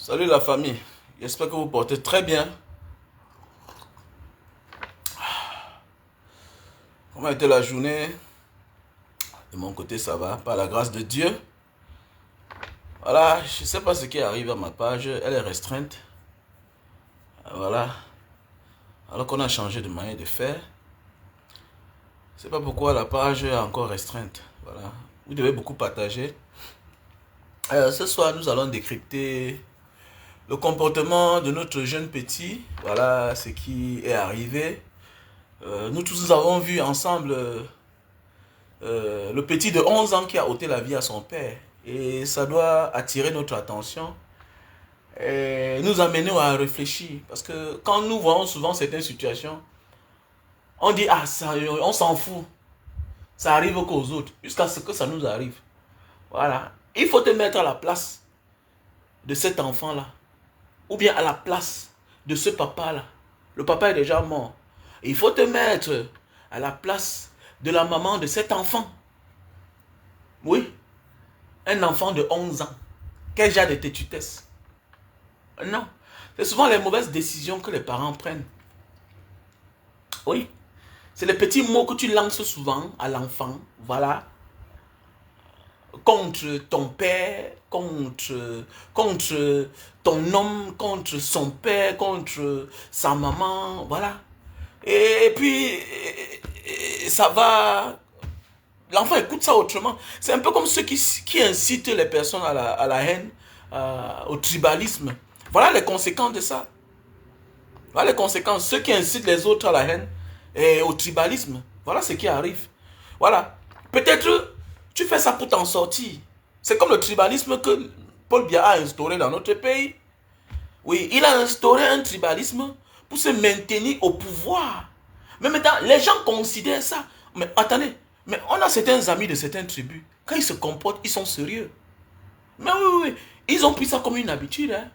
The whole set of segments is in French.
Salut la famille, j'espère que vous portez très bien. Comment a été la journée? De mon côté, ça va, par la grâce de Dieu. Voilà, je ne sais pas ce qui arrive à ma page, elle est restreinte. Voilà, alors qu'on a changé de manière de faire. Je ne sais pas pourquoi la page est encore restreinte. Voilà, vous devez beaucoup partager. Ce soir, nous allons décrypter le comportement de notre jeune petit. Voilà ce qui est arrivé. Nous tous nous avons vu ensemble le petit de 11 ans qui a ôté la vie à son père. Et ça doit attirer notre attention et nous amener à réfléchir. Parce que quand nous voyons souvent certaines situations, on dit, ah, ça, on s'en fout. Ça arrive qu'aux autres, jusqu'à ce que ça nous arrive. Voilà. Il faut te mettre à la place de cet enfant-là. Ou bien à la place de ce papa-là. Le papa est déjà mort. Et il faut te mettre à la place de la maman de cet enfant. Oui. Un enfant de 11 ans. Quel genre de têtutesse? Non. C'est souvent les mauvaises décisions que les parents prennent. Oui. C'est les petits mots que tu lances souvent à l'enfant. Voilà. Contre ton père, contre ton homme, contre son père, contre sa maman. Voilà. Et puis, ça va. L'enfant écoute ça autrement. C'est un peu comme ceux qui incitent les personnes à la haine, au tribalisme. Voilà les conséquences de ça. Voilà les conséquences. Ceux qui incitent les autres à la haine et au tribalisme. Voilà ce qui arrive. Voilà. Peut-être tu fais ça pour t'en sortir. C'est comme le tribalisme que Paul Biya a instauré dans notre pays. Oui, il a instauré un tribalisme pour se maintenir au pouvoir. Mais maintenant, les gens considèrent ça. Mais attendez, mais on a certains amis de certaines tribus. Quand ils se comportent, ils sont sérieux. Mais oui, oui, oui. Ils ont pris ça comme une habitude. Hein.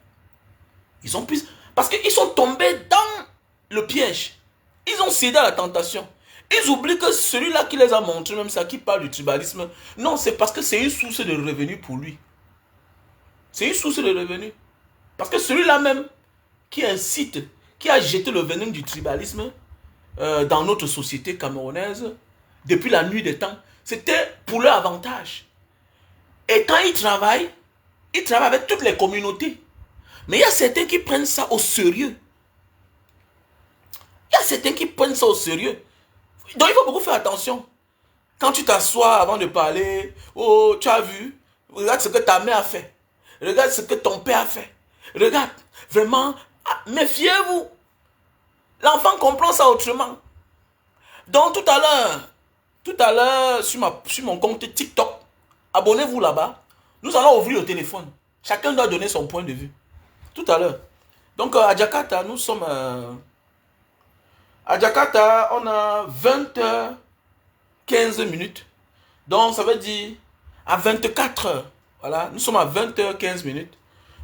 Ils ont pris... Parce qu'ils sont tombés dans le piège. Ils ont cédé à la tentation. Ils oublient que celui-là qui les a montré, même ça, qui parle du tribalisme, non, c'est parce que c'est une source de revenus pour lui. C'est une source de revenus. Parce que celui-là même qui incite, qui a jeté le venin du tribalisme dans notre société camerounaise, depuis la nuit des temps, c'était pour leur avantage. Et quand ils travaillent avec toutes les communautés. Mais il y a certains qui prennent ça au sérieux. Il y a certains qui prennent ça au sérieux. Donc il faut beaucoup faire attention. Quand tu t'assois avant de parler, oh, tu as vu, regarde ce que ta mère a fait. Regarde ce que ton père a fait. Regarde, vraiment, méfiez-vous. L'enfant comprend ça autrement. Donc tout à l'heure, sur mon compte TikTok, abonnez-vous là-bas. Nous allons ouvrir le téléphone. Chacun doit donner son point de vue. Tout à l'heure. Donc à Jakarta, nous sommes... à Jakarta, on a 20h15 minutes. Donc ça veut dire à 24h. Voilà, nous sommes à 20h15 minutes.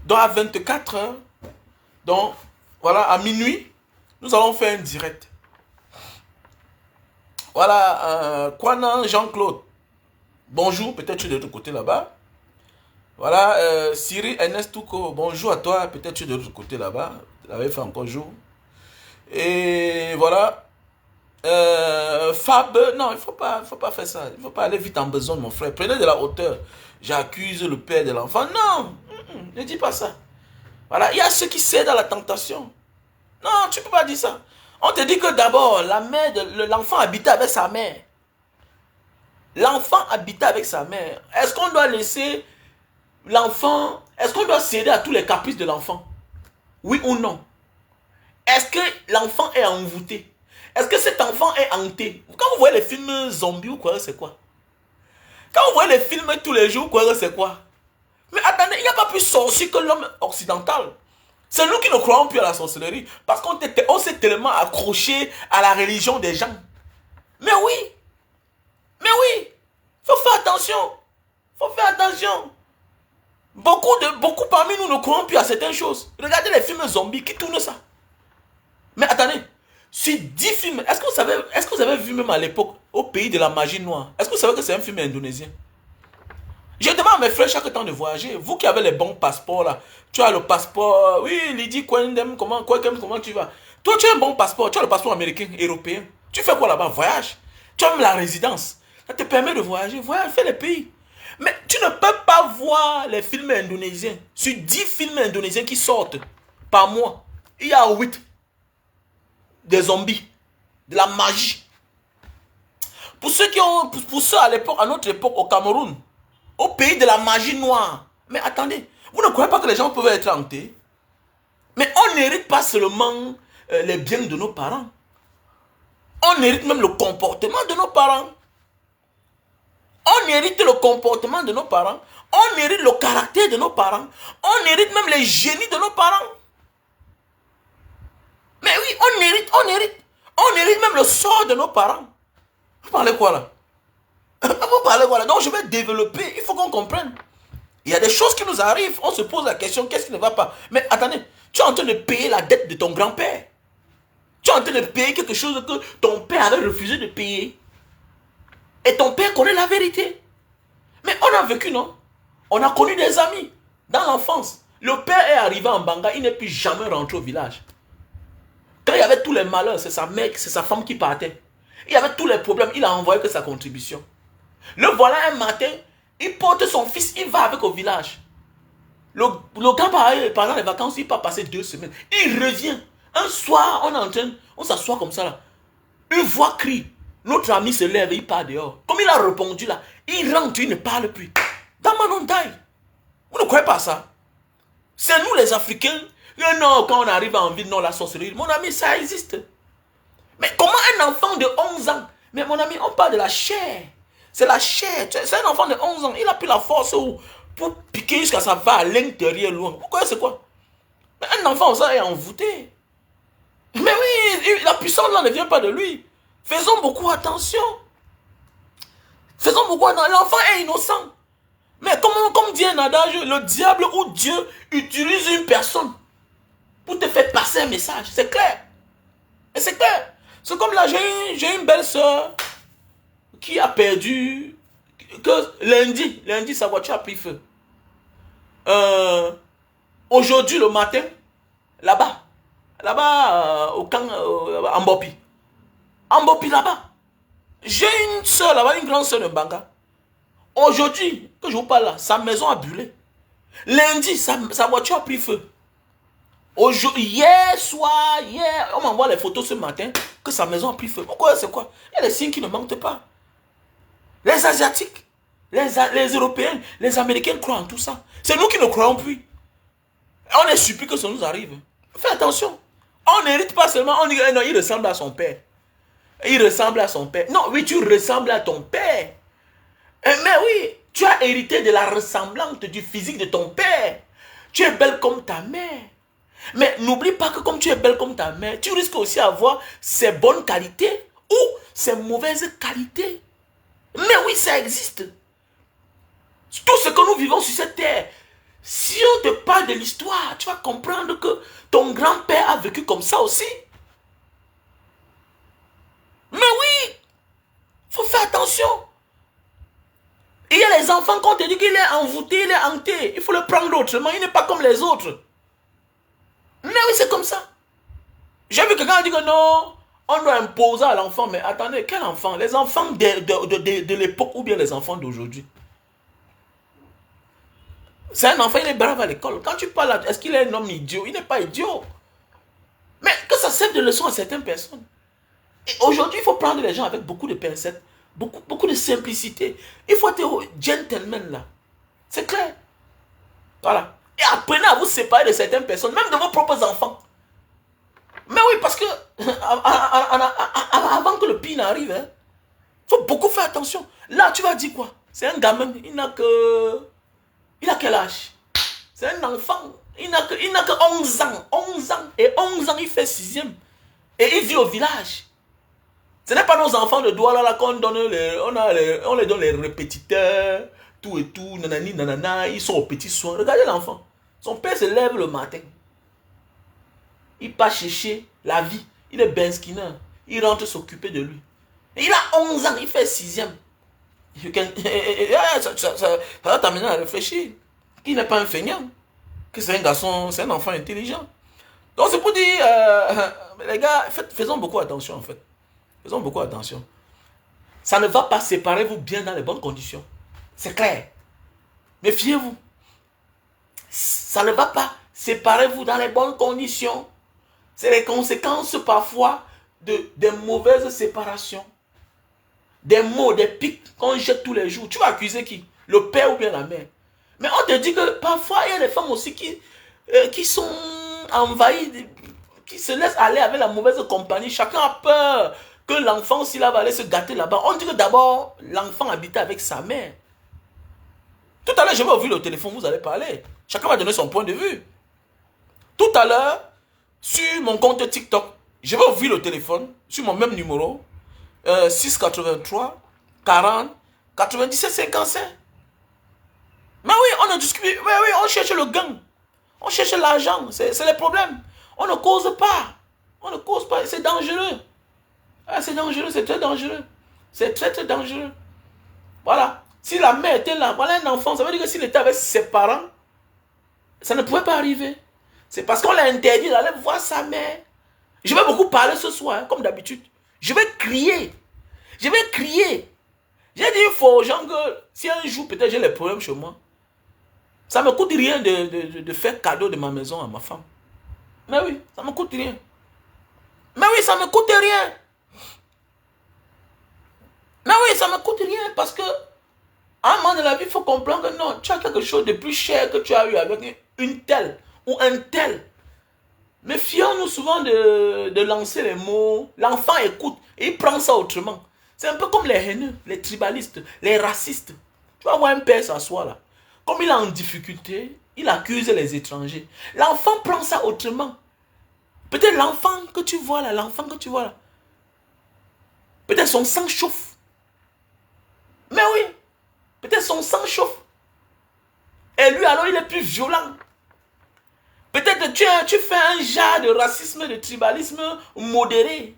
Donc à 24h, donc voilà, à minuit, nous allons faire un direct. Voilà, Kwana Jean-Claude. Bonjour, peut-être tu es de l'autre côté là-bas. Voilà, Cyril Ernest Touko. Bonjour à toi, peut-être tu es de l'autre côté là-bas. Tu l'avais fait encore jour. Et voilà. Fab, non, il faut pas faire ça. Il ne faut pas aller vite en besoin, mon frère. Prenez de la hauteur. J'accuse le père de l'enfant. Non, ne dis pas ça. Voilà, il y a ceux qui cèdent à la tentation. Non, tu ne peux pas dire ça. On te dit que d'abord, l'enfant habitait avec sa mère. L'enfant habitait avec sa mère. Est-ce qu'on doit laisser l'enfant... Est-ce qu'on doit céder à tous les caprices de l'enfant? Oui ou non? Est-ce que l'enfant est envoûté? Est-ce que cet enfant est hanté? Quand vous voyez les films zombies ou quoi, c'est quoi? Quand vous voyez les films tous les jours, quoi, c'est quoi? Mais attendez, il n'y a pas plus sorcier que l'homme occidental. C'est nous qui ne croyons plus à la sorcellerie. Parce qu'on s'est tellement accroché à la religion des gens. Mais oui. Mais oui. Il faut faire attention. Il faut faire attention. Beaucoup parmi nous ne croyons plus à certaines choses. Regardez les films zombies qui tournent ça. Mais attendez. Sur 10 films, est-ce que vous avez vu même à l'époque, au pays de la magie noire, est-ce que vous savez que c'est un film indonésien? Je demande à mes frères chaque temps de voyager. Vous qui avez les bons passeports là, tu as le passeport, oui, Lydie Kwendem, comment tu vas? Toi, tu as un bon passeport, tu as le passeport américain, européen. Tu fais quoi là-bas? Voyage. Tu as même la résidence. Ça te permet de voyager. Voyage, fais les pays. Mais tu ne peux pas voir les films indonésiens. Sur 10 films indonésiens qui sortent par mois, il y a 8 des zombies, de la magie. Pour ceux qui ont, pour ceux à l'époque, à notre époque, au Cameroun, au pays de la magie noire. Mais attendez, vous ne croyez pas que les gens peuvent être hantés? Mais on n'hérite pas seulement les biens de nos parents. On hérite même le comportement de nos parents. On hérite le comportement de nos parents. On hérite le caractère de nos parents. On hérite même les génies de nos parents. Mais oui, on hérite. On hérite même le sort de nos parents. Vous parlez quoi là? Vous parlez quoi là? Donc je vais développer, il faut qu'on comprenne. Il y a des choses qui nous arrivent, on se pose la question, qu'est-ce qui ne va pas? Mais attendez, tu es en train de payer la dette de ton grand-père. Tu es en train de payer quelque chose que ton père avait refusé de payer. Et ton père connaît la vérité. Mais on a vécu, non? On a connu des amis dans l'enfance. Le père est arrivé en Banga, il n'est plus jamais rentré au village. Quand il y avait tous les malheurs, c'est sa mère, c'est sa femme qui partait. Il y avait tous les problèmes, il a envoyé que sa contribution. Le voilà un matin, il porte son fils, il va avec au village. Le gars, pendant les vacances, il part passer 2 semaines. Il revient. Un soir, on est en train, on s'assoit comme ça là. Une voix crie. Notre ami se lève et il part dehors. Comme il a répondu là, il rentre, il ne parle plus. Damanondaï. Vous ne croyez pas ça? C'est nous les Africains. Non, quand on arrive en ville, non, la sorcellerie. Mon ami, ça existe. Mais comment un enfant de 11 ans? Mais mon ami, on parle de la chair. C'est la chair. C'est un enfant de 11 ans. Il a pris la force pour piquer jusqu'à ça va à l'intérieur loin. Vous croyez c'est quoi? Mais un enfant, ça est envoûté. Mais oui, la puissance là ne vient pas de lui. Faisons beaucoup attention. Faisons beaucoup attention. L'enfant est innocent. Mais comme dit un adage, le diable ou Dieu utilise une personne pour te faire passer un message. C'est clair. Et c'est clair. C'est comme là, j'ai une belle soeur qui a perdu, que lundi, sa voiture a pris feu. Aujourd'hui, le matin, là-bas, au camp, en Bopi. En Bopi, là-bas. J'ai une soeur là-bas, une grande soeur de Banga. Aujourd'hui, que je vous parle là, sa maison a brûlé. Lundi, sa voiture a pris feu. Hier soir, on m'envoie les photos ce matin que sa maison a pris feu. Pourquoi? C'est quoi? Il y a des signes qui ne mentent pas. Les Asiatiques, les Européens, les Américains croient en tout ça. C'est nous qui ne croyons plus. On est surpris que ça nous arrive. Fais attention. On n'hérite pas seulement, on dit non, il ressemble à son père. Il ressemble à son père. Non, oui, tu ressembles à ton père. Mais oui, tu as hérité de la ressemblance du physique de ton père. Tu es belle comme ta mère. Mais n'oublie pas que comme tu es belle comme ta mère, tu risques aussi d'avoir ses bonnes qualités ou ses mauvaises qualités. Mais oui, ça existe. Tout ce que nous vivons sur cette terre, si on te parle de l'histoire, tu vas comprendre que ton grand-père a vécu comme ça aussi. Mais oui, il faut faire attention. Il y a les enfants qu'on te dit qu'il est envoûté, il est hanté. Il faut le prendre autrement, il n'est pas comme les autres. Mais oui, c'est comme ça. J'ai vu quelqu'un dire que non, on doit imposer à l'enfant. Mais attendez, quel enfant? Les enfants de l'époque ou bien les enfants d'aujourd'hui? C'est un enfant, il est brave à l'école. Quand tu parles, est-ce qu'il est un homme idiot? Il n'est pas idiot. Mais que ça serve de leçon à certaines personnes. Et aujourd'hui, il faut prendre les gens avec beaucoup de pincettes, beaucoup de simplicité. Il faut être gentleman là. C'est clair. Voilà. Et apprenez à vous séparer de certaines personnes, même de vos propres enfants. Mais oui, parce que avant que le pire n'arrive, il faut beaucoup faire attention. Là, tu vas dire quoi? C'est un gamin, il n'a quel âge? C'est un enfant, il n'a que 11 ans. 11 ans. Et 11 ans, il fait 6e. Et il vit au village. Ce n'est pas nos enfants de Douala là qu'on donne on les donne les répétiteurs, tout et tout, nanani, nanana, ils sont aux petits soins. Regardez l'enfant. Son père se lève le matin. Il part chercher la vie. Il est benskiner. Il rentre s'occuper de lui. Et il a 11 ans, il fait 6e. Ça va t'amener à réfléchir. Qui n'est pas un feignant, que c'est un garçon, c'est un enfant intelligent. Donc c'est pour dire, les gars, faisons beaucoup attention en fait. Faisons beaucoup attention. Ça ne va pas séparer vous bien dans les bonnes conditions. C'est clair. Méfiez-vous. Ça ne va pas séparer vous dans les bonnes conditions. C'est les conséquences parfois des mauvaises séparations. Des mots, des pics qu'on jette tous les jours. Tu vas accuser qui? Le père ou bien la mère? Mais on te dit que parfois il y a des femmes aussi qui sont envahies, qui se laissent aller avec la mauvaise compagnie. Chacun a peur que l'enfant, s'il va aller se gâter là-bas. On dit que d'abord, l'enfant habitait avec sa mère. Tout à l'heure, je vais ouvrir le téléphone, vous allez parler. Chacun va donner son point de vue. Tout à l'heure, sur mon compte TikTok, je vais ouvrir le téléphone, sur mon même numéro, 683 40 97 55. Mais oui, on a discuté, oui, on cherche le gain. On cherche l'argent, c'est les problèmes. On ne cause pas. On ne cause pas, c'est dangereux. Ah, c'est dangereux, c'est très dangereux. C'est très très dangereux. Voilà. Si la mère était là, voilà un enfant, ça veut dire que s'il était avec ses parents, ça ne pouvait pas arriver. C'est parce qu'on l'a interdit d'aller voir sa mère. Je vais beaucoup parler ce soir, hein, comme d'habitude. Je vais crier. Je vais crier. J'ai dit, il faut aux gens que si un jour peut-être j'ai les problèmes chez moi, ça ne me coûte rien de faire cadeau de ma maison à ma femme. Mais oui, ça ne me coûte rien. Mais oui, ça ne me coûte rien. Mais oui, ça ne me coûte rien parce que à un moment de la vie, il faut comprendre que non, tu as quelque chose de plus cher que tu as eu avec une telle ou un tel. Mais fions-nous souvent de lancer les mots. L'enfant écoute et il prend ça autrement. C'est un peu comme les haineux, les tribalistes, les racistes. Tu vas voir un père s'asseoir là. Comme il est en difficulté, il accuse les étrangers. L'enfant prend ça autrement. Peut-être l'enfant que tu vois là, peut-être son sang chauffe. Mais oui, peut-être son sang chauffe. Et lui alors il est plus violent. Peut-être tu fais un genre de racisme, de tribalisme modéré.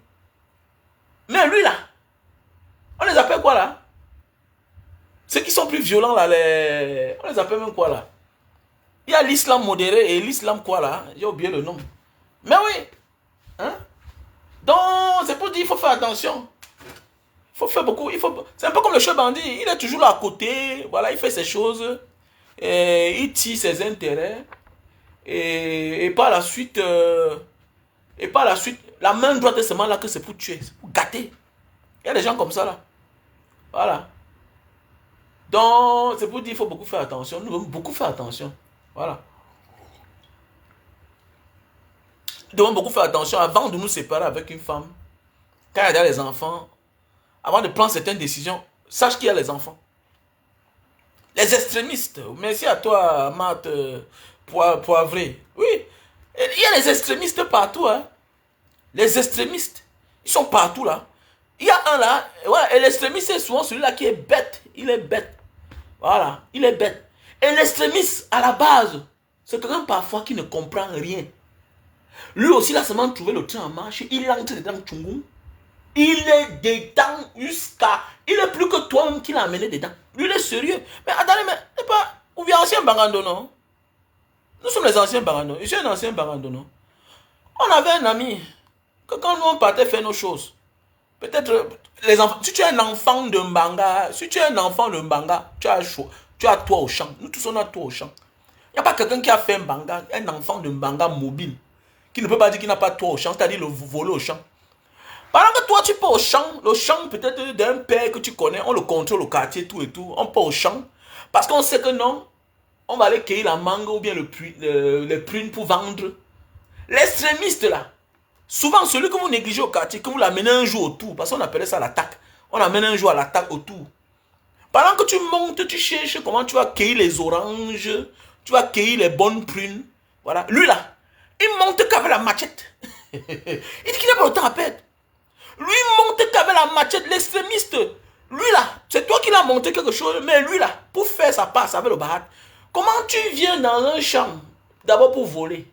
Mais lui là, on les appelle quoi là? Ceux qui sont plus violents là, on les appelle même quoi là? Il y a l'islam modéré et l'islam quoi là? J'ai oublié le nom. Mais oui. Hein? Donc, c'est pour dire qu'il faut faire attention. Il faut faire beaucoup. C'est un peu comme le chef bandit. Il est toujours là à côté. Voilà, il fait ses choses. Et il tire ses intérêts. Et par la suite, la main droite est seulement là que c'est pour tuer, c'est pour gâter. Il y a des gens comme ça là. Voilà. Donc, c'est pour dire qu'il faut beaucoup faire attention. Nous devons beaucoup faire attention. Voilà. Nous devons beaucoup faire attention avant de nous séparer avec une femme. Quand il y a les enfants, avant de prendre certaines décisions, sache qu'il y a les enfants. Les extrémistes. Merci à toi, Matt Poivré. Oui. Il y a les extrémistes partout. Hein. Les extrémistes. Ils sont partout là. Il y a un là. Voilà, et l'extrémiste, c'est souvent celui-là qui est bête. Il est bête. Voilà. Il est bête. Et l'extrémiste, à la base, c'est quelqu'un parfois qui ne comprend rien. Lui aussi, il a seulement trouvé le train en marche. Il entre dedans, Tchungou. Il est dedans jusqu'à... Il est plus que toi-même qui l'a amené dedans. Lui, il est sérieux. Mais attendez, mais c'est pas... Ou bien ancien Bangando, non? Nous sommes les anciens Bangando. Je suis un ancien Bangando, non? On avait un ami que quand nous on partait faire nos choses, peut-être les enfants... Si tu es un enfant de Mbanga, tu as toi au champ. Nous tous on a toi au champ. Il n'y a pas quelqu'un qui a fait un Mbanga, un enfant de Mbanga mobile, qui ne peut pas dire qu'il n'a pas toi au champ, c'est-à-dire le voler au champ. Pendant que toi tu pars au champ, le champ peut-être d'un père que tu connais, on le contrôle au quartier, tout et tout, on part au champ, parce qu'on sait que non, on va aller cueillir la mangue ou bien les prunes pour vendre. L'extrémiste là, souvent celui que vous négligez au quartier, que vous l'amenez un jour autour, parce qu'on appelait ça l'attaque, on amène un jour à l'attaque autour. Pendant que tu montes, tu cherches comment tu vas cueillir les oranges, tu vas cueillir les bonnes prunes, voilà. Lui là, il monte qu'avec la machette. Il dit qu'il n'a pas le temps à perdre. Lui monte qu'avec la machette, l'extrémiste. Lui là, c'est toi qui l'as monté quelque chose, mais lui là, pour faire sa passe avec le barat, comment tu viens dans un champ, d'abord pour voler?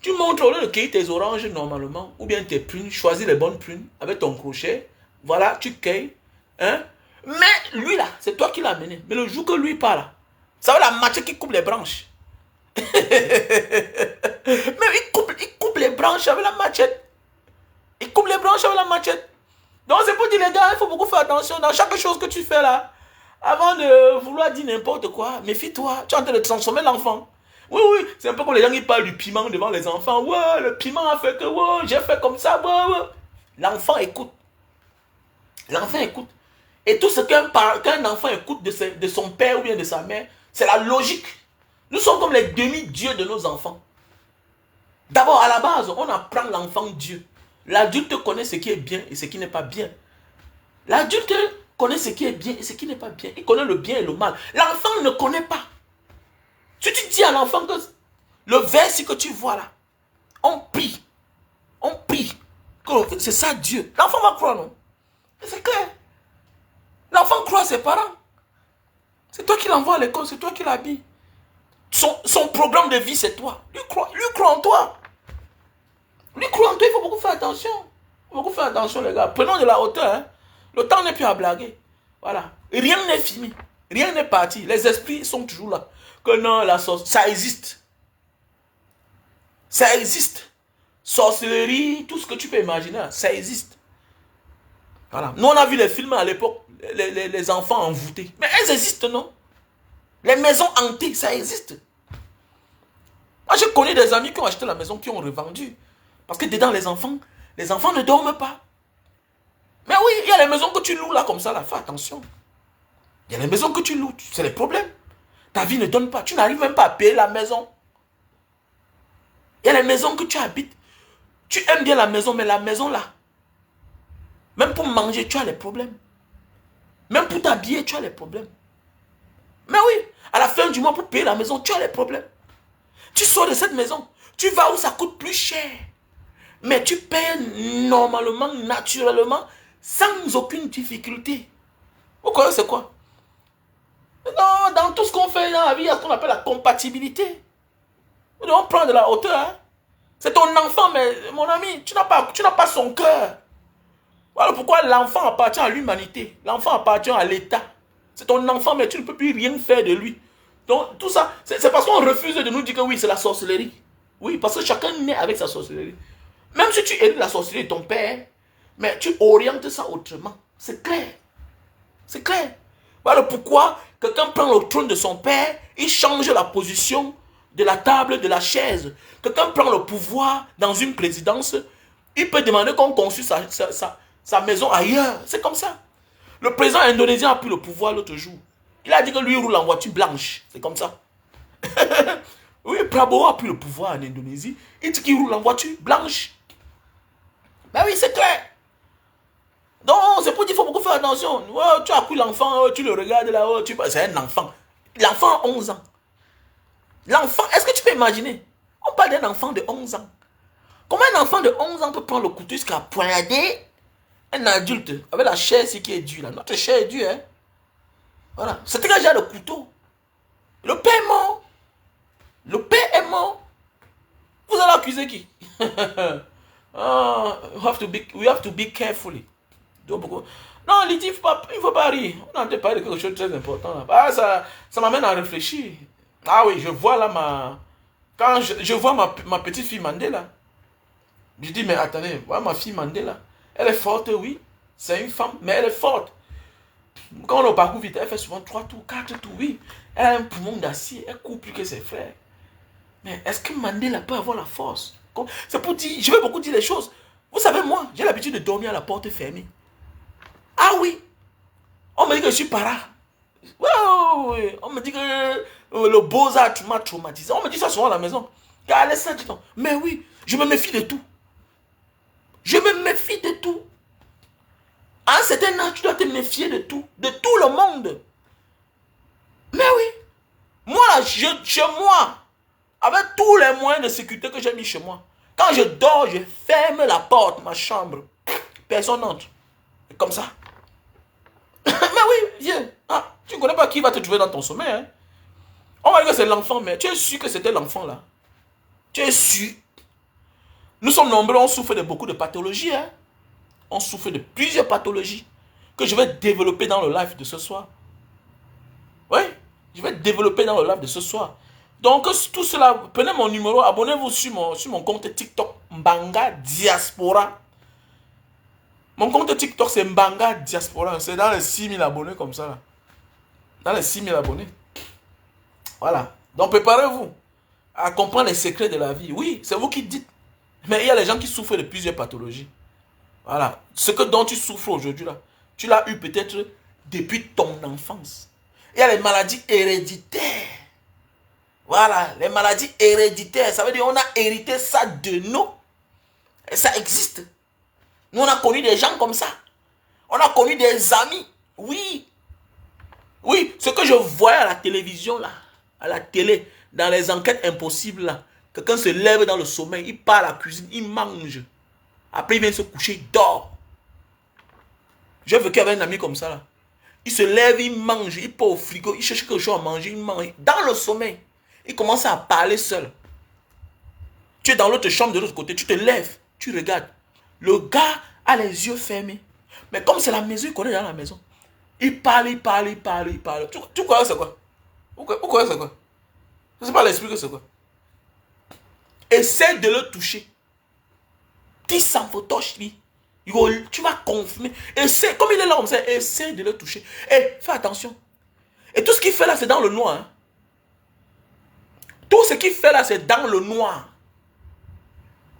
Tu montres au lieu de cueillir tes oranges normalement, ou bien tes prunes, choisis les bonnes prunes avec ton crochet. Voilà, tu cueilles. Hein? Mais lui là, c'est toi qui l'as amené. Mais le jour que lui part là, ça va la machette qui coupe les branches. Mais il coupe les branches avec la machette. Il coupe les branches avec la machette. Donc c'est pour dire les gars, il faut beaucoup faire attention dans chaque chose que tu fais là. Avant de vouloir dire n'importe quoi, méfie-toi. Tu es en train de transformer l'enfant. Oui, oui, c'est un peu comme les gens qui parlent du piment devant les enfants. Ouais, le piment a fait que, ouais, j'ai fait comme ça, ouais, ouais. L'enfant écoute. L'enfant écoute. Et tout ce qu'un enfant écoute de son père ou bien de sa mère, c'est la logique. Nous sommes comme les demi-dieux de nos enfants. D'abord, à la base, on apprend l'enfant Dieu. L'adulte connaît ce qui est bien et ce qui n'est pas bien. L'adulte connaît ce qui est bien et ce qui n'est pas bien. Il connaît le bien et le mal. L'enfant ne connaît pas. Si tu dis à l'enfant que le verset que tu vois là, on prie, que c'est ça Dieu. L'enfant va croire, non? C'est clair. L'enfant croit à ses parents. C'est toi qui l'envoies à l'école, c'est toi qui l'habilles. Son programme de vie, c'est toi. Lui croit en toi. Lui croit en toi, il faut beaucoup faire attention. Il faut beaucoup faire attention, les gars. Prenons de la hauteur. Hein. Le temps n'est plus à blaguer. Voilà. Rien n'est fini. Rien n'est parti. Les esprits sont toujours là. Que non, la sorcellerie, ça existe. Ça existe. Sorcellerie, tout ce que tu peux imaginer, ça existe. Voilà. Nous, on a vu les films à l'époque, les enfants envoûtés. Mais elles existent, non? Les maisons hantées, ça existe. Moi, j'ai connu des amis qui ont acheté la maison, qui ont revendu. Parce que dedans, les enfants ne dorment pas. Mais oui, il y a les maisons que tu loues là, comme ça, là, fais attention. Il y a les maisons que tu loues, c'est les problèmes. Ta vie ne donne pas, tu n'arrives même pas à payer la maison. Il y a les maisons que tu habites. Tu aimes bien la maison, mais la maison là, même pour manger, tu as les problèmes. Même pour t'habiller, tu as les problèmes. Mais oui, à la fin du mois, pour payer la maison, tu as les problèmes. Tu sors de cette maison, tu vas où ça coûte plus cher. Mais tu payes normalement, naturellement, sans aucune difficulté. Vous croyez c'est quoi? Non, dans tout ce qu'on fait dans la vie, il y a ce qu'on appelle la compatibilité. Nous devons prendre de la hauteur. Hein? C'est ton enfant, mais mon ami, tu n'as pas son cœur. Voilà pourquoi l'enfant appartient à l'humanité. L'enfant appartient à l'État. C'est ton enfant, mais tu ne peux plus rien faire de lui. Donc, tout ça, c'est parce qu'on refuse de nous dire que oui, c'est la sorcellerie. Oui, parce que chacun naît avec sa sorcellerie. Même si tu hérites la sorcellerie de ton père, mais tu orientes ça autrement. C'est clair. C'est clair. Voilà pourquoi quelqu'un prend le trône de son père, il change la position de la table, de la chaise. Quelqu'un prend le pouvoir dans une présidence, il peut demander qu'on construise sa maison ailleurs. C'est comme ça. Le président indonésien a pris le pouvoir l'autre jour. Il a dit que lui roule en voiture blanche. C'est comme ça. Oui, Prabowo a pris le pouvoir en Indonésie. Il dit qu'il roule en voiture blanche. Ben oui, c'est clair. Donc, c'est pour dire qu'il faut beaucoup faire attention. Ouais, tu as pris l'enfant, tu le regardes là-haut, c'est un enfant. L'enfant a 11 ans. L'enfant, est-ce que tu peux imaginer? On parle d'un enfant de 11 ans. Comment un enfant de 11 ans peut prendre le couteau jusqu'à poignarder un adulte avec la chair qui est dure là? Notre chair est dure, hein? Voilà. C'est un genre de couteau. Le père est mort. Le père est mort. Vous allez accuser qui? We have to be carefully. Donc, non, Lydie, il ne faut pas rire. On a parlé de quelque chose de très important. Là. Ah, ça m'amène à réfléchir. Ah oui, je vois là quand je vois ma petite fille Mandela, je dis, mais attendez, voilà ma fille Mandela. Elle est forte, oui. C'est une femme, mais elle est forte. Quand on le parcourt vite, elle fait souvent 3 tours, 4 tours, oui. Elle a un poumon d'acier, elle court plus que ses frères. Mais est-ce que Mandela peut avoir la force? C'est pour dire, je vais beaucoup dire les choses. Vous savez, moi, j'ai l'habitude de dormir à la porte fermée. Ah oui, on me dit que je suis para. Ouais. On me dit que le beaux-arts m'a traumatisé. On me dit ça souvent à la maison. Laisse ça du temps. Mais oui, je me méfie de tout. Je me méfie de tout. À un certain âge, tu dois te méfier de tout le monde. Mais oui, moi, chez moi, avec tous les moyens de sécurité que j'ai mis chez moi, quand je dors, je ferme la porte, ma chambre. Personne n'entre. Comme ça. Mais oui, viens. Ah, tu ne connais pas qui va te trouver dans ton sommeil. Hein? On va dire que c'est l'enfant, mais tu es sûr que c'était l'enfant là. Tu es sûr. Nous sommes nombreux, on souffre de beaucoup de pathologies. Hein? On souffre de plusieurs pathologies. que je vais développer dans le live de ce soir. Oui, je vais développer dans le live de ce soir. Donc, tout cela, prenez mon numéro, abonnez-vous sur mon compte TikTok, Mbanga Diaspora. Mon compte TikTok, c'est Mbanga Diaspora. C'est dans les 6000 abonnés comme ça. Là. Dans les 6000 abonnés. Voilà. Donc, préparez-vous à comprendre les secrets de la vie. Oui, c'est vous qui dites. Mais il y a les gens qui souffrent de plusieurs pathologies. Voilà. Ce dont tu souffres aujourd'hui, là, tu l'as eu peut-être depuis ton enfance. Il y a les maladies héréditaires. Voilà, les maladies héréditaires. Ça veut dire qu'on a hérité ça de nous. Et ça existe. Nous, on a connu des gens comme ça. On a connu des amis. Oui. Oui, ce que je voyais à la télévision, là, à la télé, dans les enquêtes impossibles, là, quelqu'un se lève dans le sommeil, il part à la cuisine, il mange. Après, il vient se coucher, il dort. J'ai vécu avec un ami comme ça, là. Il se lève, il mange, il part au frigo, il cherche quelque chose à manger, il mange. Dans le sommeil, il commence à parler seul. Tu es dans l'autre chambre de l'autre côté, tu te lèves, tu regardes. Le gars a les yeux fermés. Mais comme c'est la maison, il connaît dans la maison. Il parle, il parle, il parle, il parle. Tu crois que c'est quoi? Vous croyez que c'est quoi? Je ne sais pas l'expliquer c'est quoi. Essaie de le toucher. Dis sans photoche, lui. Tu vas confirmer. Essaie, comme il est là comme ça, essaie de le toucher. Et fais attention. Et tout ce qu'il fait là, c'est dans le noir. Hein. Tout ce qu'il fait là, c'est dans le noir.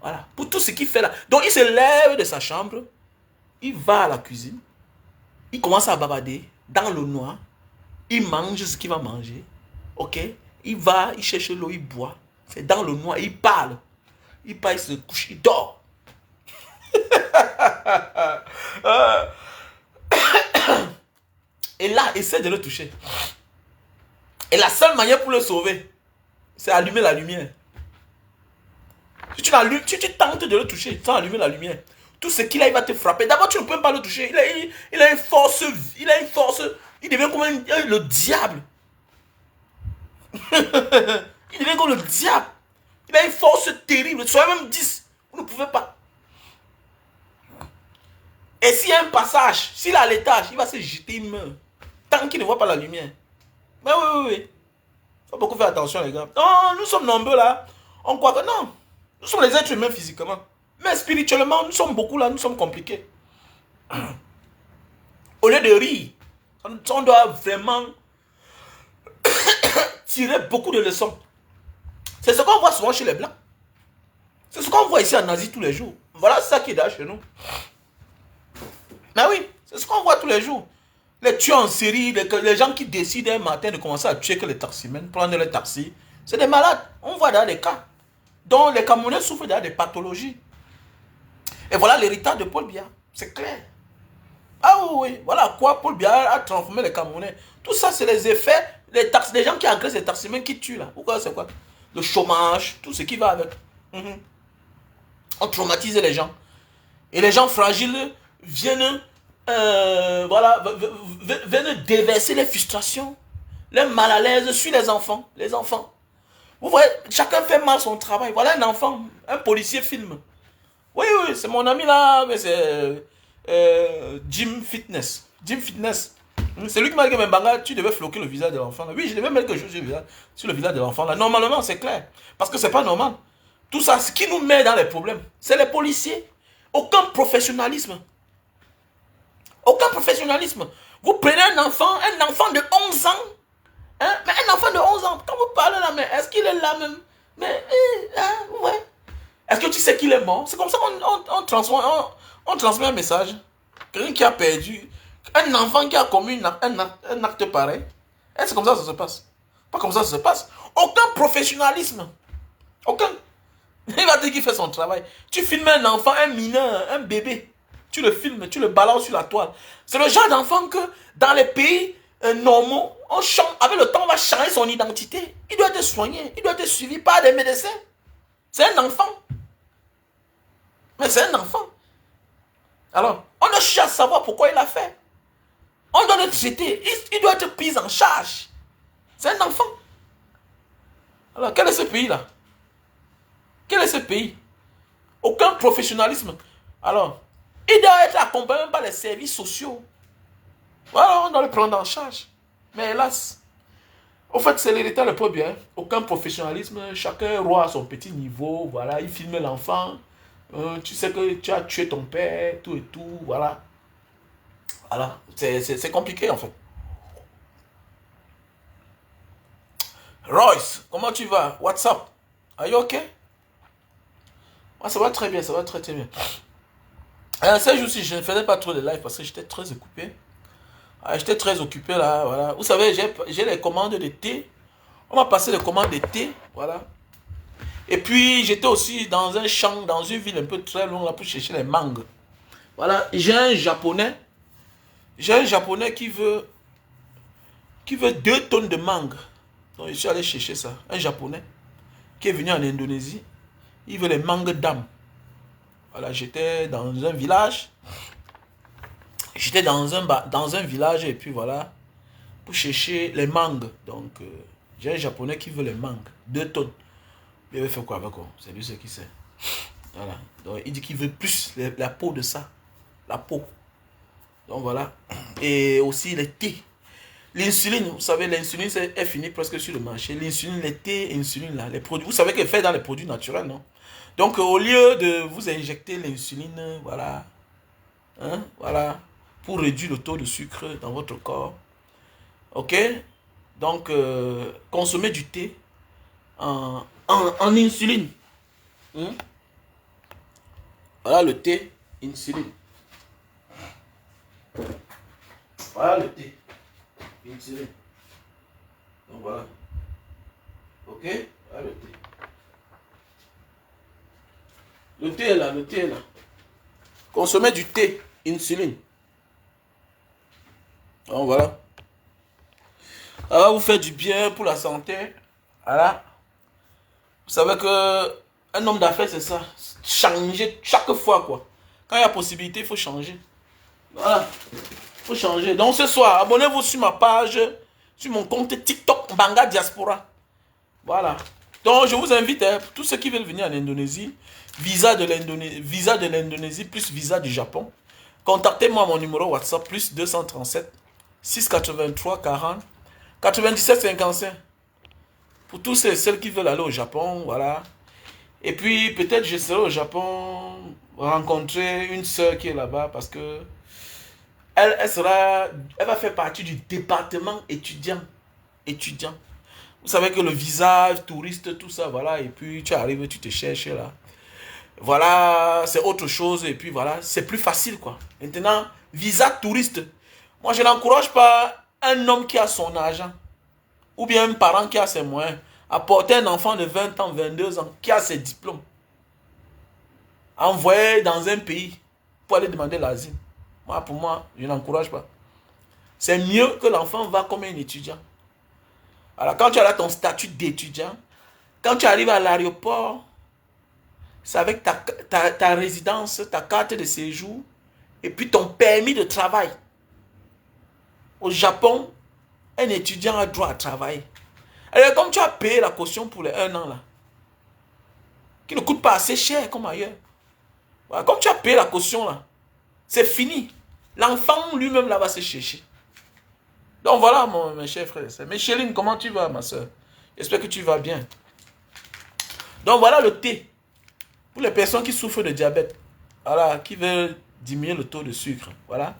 Voilà. Pour tout ce qu'il fait là. Donc il se lève de sa chambre. Il va à la cuisine. Il commence à bavarder dans le noir. Il mange ce qu'il va manger. Ok. Il va, il cherche l'eau, il boit. C'est dans le noir. Il parle. Il part, il se couche, il dort. Et là, essaie de le toucher. Et la seule manière pour le sauver, c'est allumer la lumière. Si tu tentes de le toucher sans allumer la lumière, tout ce qu'il a, il va te frapper. D'abord, tu ne peux pas le toucher. Il a une force. Il devient comme le diable. Il devient comme le diable. Il a une force terrible. Soyez même 10. Vous ne pouvez pas. Et s'il y a un passage, s'il est à l'étage, il va se jeter, il meurt. Tant qu'il ne voit pas la lumière. Mais oui. Il faut beaucoup faire attention, les gars. Non, nous sommes nombreux là. On croit que non. Nous sommes les êtres humains physiquement. Mais spirituellement, nous sommes beaucoup là, nous sommes compliqués. Au lieu de rire, on doit vraiment tirer beaucoup de leçons. C'est ce qu'on voit souvent chez les Blancs. C'est ce qu'on voit ici en Asie tous les jours. Voilà ça qui est là chez nous. Mais oui, c'est ce qu'on voit tous les jours. Les tueurs en série, les gens qui décident un matin de commencer à tuer que les taximens, prendre les taxis. C'est des malades. On voit dans des cas. Donc les Camerounais souffrent des pathologies. Et voilà l'héritage de Paul Biya. C'est clair. Ah oui, voilà quoi Paul Biya a transformé les Camerounais. Tout ça, c'est les effets des gens qui agressent les taximens qui tuent là. Pourquoi c'est quoi? Le chômage, tout ce qui va avec. On traumatise les gens. Et les gens fragiles viennent déverser les frustrations, les mal à l'aise sur les enfants. Les enfants. Vous voyez, chacun fait mal son travail. Voilà un enfant, un policier filme. Oui, c'est mon ami là, mais c'est Jim Fitness. Jim Fitness. C'est lui qui m'a dit que Mbanga, tu devais floquer le visage de l'enfant. Oui, je devais mettre quelque chose sur le visage de l'enfant là. Normalement, c'est clair. Parce que c'est pas normal. Tout ça, ce qui nous met dans les problèmes, c'est les policiers. Aucun professionnalisme. Aucun professionnalisme. Vous prenez un enfant de 11 ans. Hein? Mais un enfant de 11 ans, quand vous parlez là, mais est-ce qu'il est là même? Mais, ouais. Est-ce que tu sais qu'il est mort? C'est comme ça qu'on transmet un message. Quelqu'un qui a perdu, un enfant qui a commis un acte pareil. Est-ce que c'est comme ça que ça se passe? Pas comme ça que ça se passe. Aucun professionnalisme. Aucun. Il va dire qu'il fait son travail. Tu filmes un enfant, un mineur, un bébé. Tu le filmes, tu le balances sur la toile. C'est le genre d'enfant que dans les pays normaux, on change, avec le temps, on va changer son identité. Il doit être soigné, il doit être suivi par des médecins. C'est un enfant. Mais c'est un enfant. Alors, on ne cherche à savoir pourquoi il a fait. On doit le traiter. Il doit être pris en charge. C'est un enfant. Alors, quel est ce pays-là? Quel est ce pays? Aucun professionnalisme. Alors, il doit être accompagné par les services sociaux. Voilà, on doit le prendre en charge. Mais hélas, au fait, c'est l'héritage le peu bien. Aucun professionnalisme, chacun roi à son petit niveau. Voilà, il filme l'enfant. Tu sais que tu as tué ton père, tout et tout. Voilà. Voilà. C'est compliqué en fait. Royce, comment tu vas? What's up? Are you okay? Moi, ça va très bien, ça va très très bien. Ces jours-ci, je ne faisais pas trop de live parce que j'étais très occupé. J'étais très occupé là, voilà. Vous savez, j'ai les commandes de thé. On m'a passé les commandes de thé, voilà. Et puis, j'étais aussi dans un champ, dans une ville un peu très loin là pour chercher les mangues. Voilà, j'ai un japonais qui veut 2 tonnes de mangues. Donc, je suis allé chercher ça. Un japonais qui est venu en Indonésie, il veut les mangues d'âme. Voilà, j'étais dans un village. J'étais dans un village et puis voilà, pour chercher les mangues. Donc, j'ai un japonais qui veut les mangues, 2 tonnes. Mais il veut faire quoi avec quoi? C'est lui ce qui sait. Voilà. Donc, il dit qu'il veut plus la peau de ça. La peau. Donc, voilà. Et aussi les thés. L'insuline, vous savez, l'insuline est finie presque sur le marché. L'insuline, les thés, l'insuline, là, les produits. Vous savez qu'elle fait dans les produits naturels, non? Donc, au lieu de vous injecter l'insuline, voilà. Hein, voilà. Pour réduire le taux de sucre dans votre corps. Ok? Donc, consommez du thé en insuline. Hein? Voilà le thé, insuline. Voilà le thé, insuline. Donc voilà. Ok? Voilà le thé. Le thé est là, le thé est là. Consommez du thé, insuline. Donc voilà. Ça va vous faire du bien pour la santé. Voilà. Vous savez que un homme d'affaires, c'est ça. Changer chaque fois, quoi. Quand il y a possibilité, il faut changer. Voilà. Il faut changer. Donc ce soir, abonnez-vous sur ma page, sur mon compte TikTok Banga Diaspora. Voilà. Donc je vous invite, pour tous ceux qui veulent venir en Indonésie, visa de l'Indonésie plus visa du Japon. Contactez-moi à mon numéro WhatsApp plus 237 683 40 97 55. Pour tous ceux qui veulent aller au Japon, voilà. Et puis peut-être je serai au Japon rencontrer une soeur qui est là-bas parce que elle va faire partie du département étudiant. Vous savez que le visa, touriste, tout ça, voilà. Et puis tu arrives, tu te cherches là. Voilà, c'est autre chose. Et puis voilà, c'est plus facile quoi. Maintenant, visa touriste. Moi, je n'encourage pas un homme qui a son argent ou bien un parent qui a ses moyens à porter un enfant de 20 ans, 22 ans qui a ses diplômes. Envoyer dans un pays pour aller demander l'asile. Moi, pour moi, je n'encourage pas. C'est mieux que l'enfant va comme un étudiant. Alors, quand tu as là ton statut d'étudiant, quand tu arrives à l'aéroport, c'est avec ta résidence, ta carte de séjour, et puis ton permis de travail. Au Japon, un étudiant a droit à travailler. Alors, comme tu as payé la caution pour les 1 an, là, qui ne coûte pas assez cher comme ailleurs, voilà, comme tu as payé la caution, là, c'est fini. L'enfant lui-même, là, va se chercher. Donc, voilà, mes chers frères et sœurs. Micheline, comment tu vas, ma soeur? J'espère que tu vas bien. Donc, voilà le thé. Pour les personnes qui souffrent de diabète, voilà, qui veulent diminuer le taux de sucre, voilà,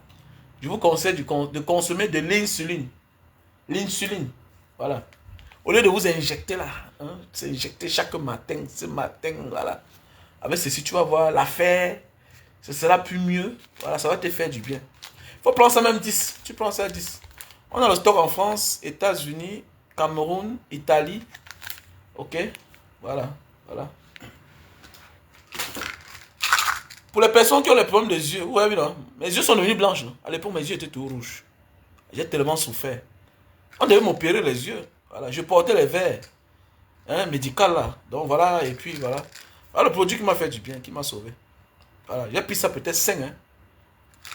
je vous conseille de consommer de l'insuline. L'insuline, voilà. Au lieu de vous injecter là, hein, s'injecter chaque matin, ce matin, voilà. Avec ceci, tu vas voir l'affaire, ce sera plus mieux, voilà, ça va te faire du bien. Il faut prendre ça même 10, tu prends ça 10. On a le stock en France, États-Unis, Cameroun, Italie, ok, voilà, voilà. Pour les personnes qui ont les problèmes des yeux, vous voyez, non? Mes yeux sont devenus blanches. Non? À l'époque, mes yeux étaient tout rouges. J'ai tellement souffert. On devait m'opérer les yeux. Voilà, je portais les verres. Hein, médical là. Donc voilà, et puis voilà. Voilà le produit qui m'a fait du bien, qui m'a sauvé. Voilà, j'ai pris ça peut-être 5. Hein.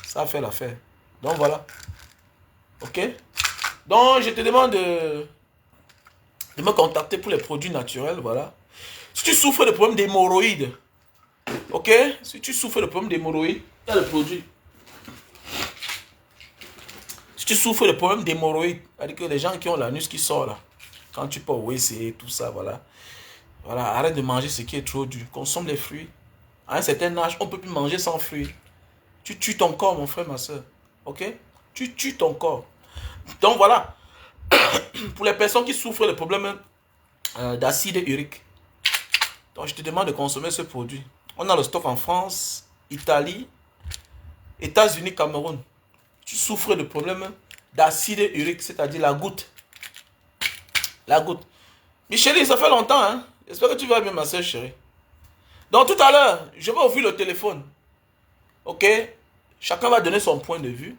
Ça a fait l'affaire. Donc voilà. Ok? Donc je te demande de me contacter pour les produits naturels. Voilà. Si tu souffres de problèmes d'hémorroïdes, ok? Si tu souffres de problèmes d'hémorroïdes, il y a le produit. Si tu souffres de problèmes d'hémorroïdes, c'est-à-dire que les gens qui ont l'anus qui sort là, quand tu peux au WC et tout ça, voilà. Voilà, arrête de manger ce qui est trop dur. Consomme les fruits. À un certain âge, on ne peut plus manger sans fruits. Tu tues ton corps, mon frère, ma soeur. Ok? Tu tues ton corps. Donc voilà. Pour les personnes qui souffrent de problèmes d'acide urique, donc je te demande de consommer ce produit. On a le stock en France, Italie, États-Unis, Cameroun. Tu souffres de problèmes d'acide urique, c'est-à-dire la goutte. La goutte. Michel, ça fait longtemps, hein? J'espère que tu vas bien, ma soeur chérie. Donc tout à l'heure, je vais ouvrir le téléphone. Ok? Chacun va donner son point de vue.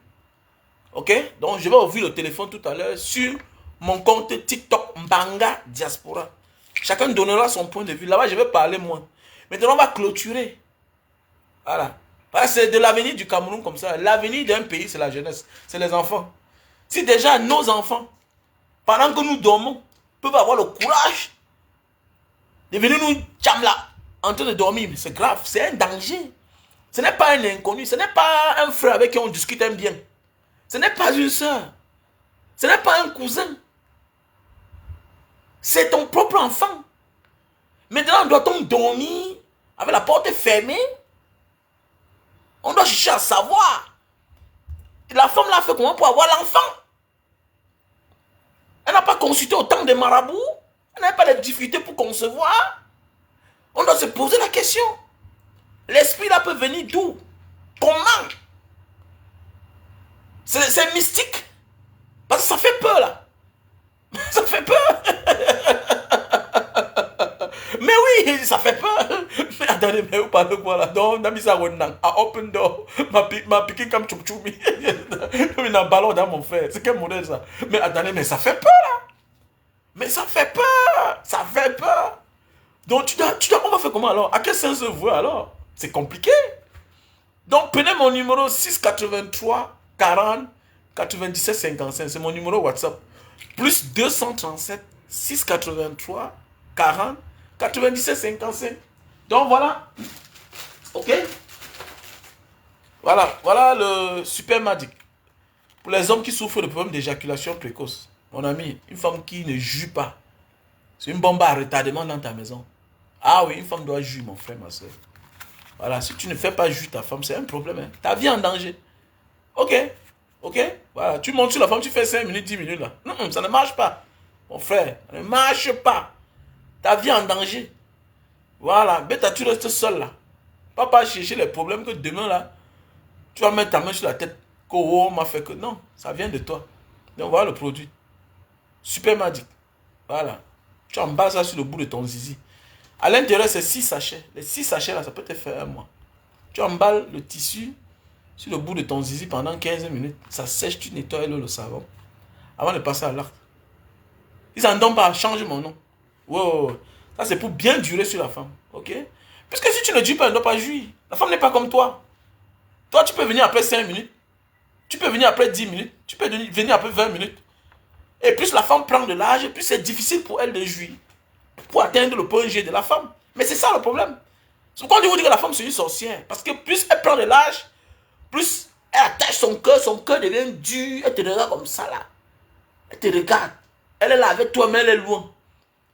Ok? Donc je vais ouvrir le téléphone tout à l'heure sur mon compte TikTok Mbanga Diaspora. Chacun donnera son point de vue. Là-bas, je vais parler moins. Maintenant, on va clôturer. Voilà. C'est de l'avenir du Cameroun comme ça. L'avenir d'un pays, c'est la jeunesse. C'est les enfants. Si déjà nos enfants, pendant que nous dormons, peuvent avoir le courage de venir nous là en train de dormir, c'est grave, c'est un danger. Ce n'est pas un inconnu, ce n'est pas un frère avec qui on discute un bien. Ce n'est pas une soeur. Ce n'est pas un cousin. C'est ton propre enfant. Maintenant, doit-on dormir avec la porte fermée? On doit chercher à savoir. Et la femme l'a fait comment pour avoir l'enfant? Elle n'a pas consulté autant de marabouts. Elle n'a pas les difficultés pour concevoir. On doit se poser la question. L'esprit là peut venir d'où? Comment? C'est mystique. Parce que ça fait peur là. Ça fait peur. Mais oui, ça fait peur. Mais attendez, mais vous parlez quoi là? Donc, on a mis ça à open door. Ma piqué comme tchoum-tchoumi. Il a un ballon dans mon frère. C'est quel modèle ça? Mais attendez, mais ça fait peur là. Mais ça fait peur. Ça fait peur. Donc, on va faire comment alors? À quel sens se voit alors? C'est compliqué. Donc, prenez mon numéro 683 40 97 55. C'est mon numéro WhatsApp. Plus 237 683 40 97 55. Donc, voilà. Ok? Voilà le super magic. Pour les hommes qui souffrent de problèmes d'éjaculation précoce. Mon ami, une femme qui ne jue pas. C'est une bombe à retardement dans ta maison. Ah oui, une femme doit jouir, mon frère, ma soeur. Voilà, si tu ne fais pas jouir ta femme, c'est un problème. Hein. Ta vie est en danger. Ok, ok. Voilà, tu montes sur la femme, tu fais 5 minutes, 10 minutes là. Non, ça ne marche pas. Mon frère, ça ne marche pas. Ta vie est en danger. Voilà, bêta, tu restes seul là. Pas chercher les problèmes que demain là, tu vas mettre ta main sur la tête. Oh, m'a fait que. Non, ça vient de toi. Donc voilà le produit. Super Magic. Voilà. Tu emballes ça sur le bout de ton zizi. À l'intérieur, c'est 6 sachets. Les 6 sachets là, ça peut te faire un mois. Tu emballes le tissu sur le bout de ton zizi pendant 15 minutes. Ça sèche, tu nettoies le savon. Avant de passer à l'acte. Ils n'en donnent pas, change mon nom. Wow. Ça, c'est pour bien durer sur la femme. Ok? Puisque si tu ne dis pas, elle ne doit pas jouir. La femme n'est pas comme toi. Toi, tu peux venir après 5 minutes. Tu peux venir après 10 minutes. Tu peux venir après 20 minutes. Et plus la femme prend de l'âge, plus c'est difficile pour elle de jouir. Pour atteindre le point G de la femme. Mais c'est ça le problème. C'est pourquoi je vous dis que la femme c'est une sorcière. Parce que plus elle prend de l'âge, plus elle attache son cœur devient dur. Elle te regarde comme ça là. Elle te regarde. Elle est là avec toi, mais elle est loin.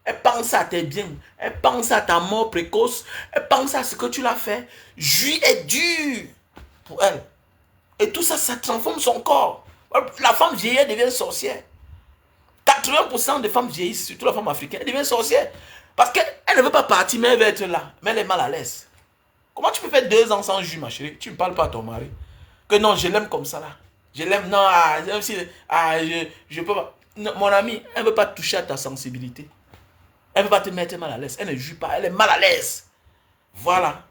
Elle pense à tes biens. Elle pense à ta mort précoce. Elle pense à ce que tu l'as fait. Jouir est dur pour elle. Et tout ça, ça transforme son corps. La femme vieillie, elle devient sorcière. 80% des femmes vieillissent, surtout la femme africaine, elle devient sorcière. Parce qu'elle ne veut pas partir, mais elle veut être là. Mais elle est mal à l'aise. Comment tu peux faire 2 ans sans jus, ma chérie? Tu ne parles pas à ton mari. Que non, je l'aime comme ça là. Je l'aime, non, je peux pas. Non, mon ami, elle ne veut pas toucher à ta sensibilité. Elle ne veut pas te mettre mal à l'aise. Elle ne joue pas, elle est mal à l'aise. Voilà.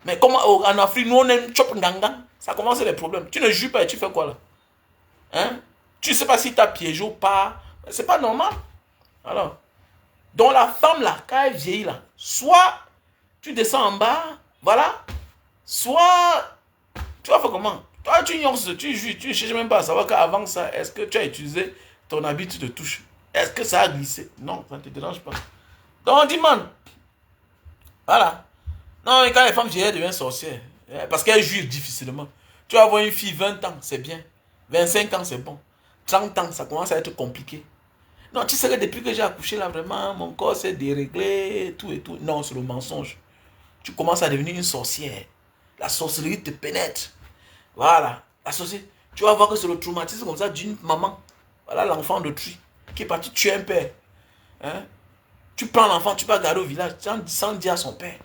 Mais comment en Afrique, nous on aime chop nganga. Ça commence les problèmes. Tu ne joues pas et tu fais quoi là? Hein? Tu ne sais pas si tu as piégé ou pas. C'est pas normal. Alors, donc la femme là, quand elle vieillit là, soit tu descends en bas, voilà, soit tu vas faire comment? Toi, tu ignores, tu jouis, tu ne cherches même pas à savoir qu'avant ça, est-ce que tu as utilisé ton habitude de touche? Est-ce que ça a glissé? Non, ça ne te dérange pas. Donc on dit, man, voilà. Non, et quand les femmes vieilles, elles deviennent sorcières. Parce qu'elles jouissent difficilement. Tu vas avoir une fille 20 ans, c'est bien. 25 ans, c'est bon. 30 ans, ça commence à être compliqué. Non, tu sais que depuis que j'ai accouché, là, vraiment, mon corps s'est déréglé, tout et tout. Non, c'est le mensonge. Tu commences à devenir une sorcière. La sorcellerie te pénètre. Voilà. La sorcellerie. Tu vas voir que c'est le traumatisme comme ça d'une maman. Voilà l'enfant de tri qui est parti tuer un père. Hein? Tu prends l'enfant, tu vas garder au village sans dire à son père.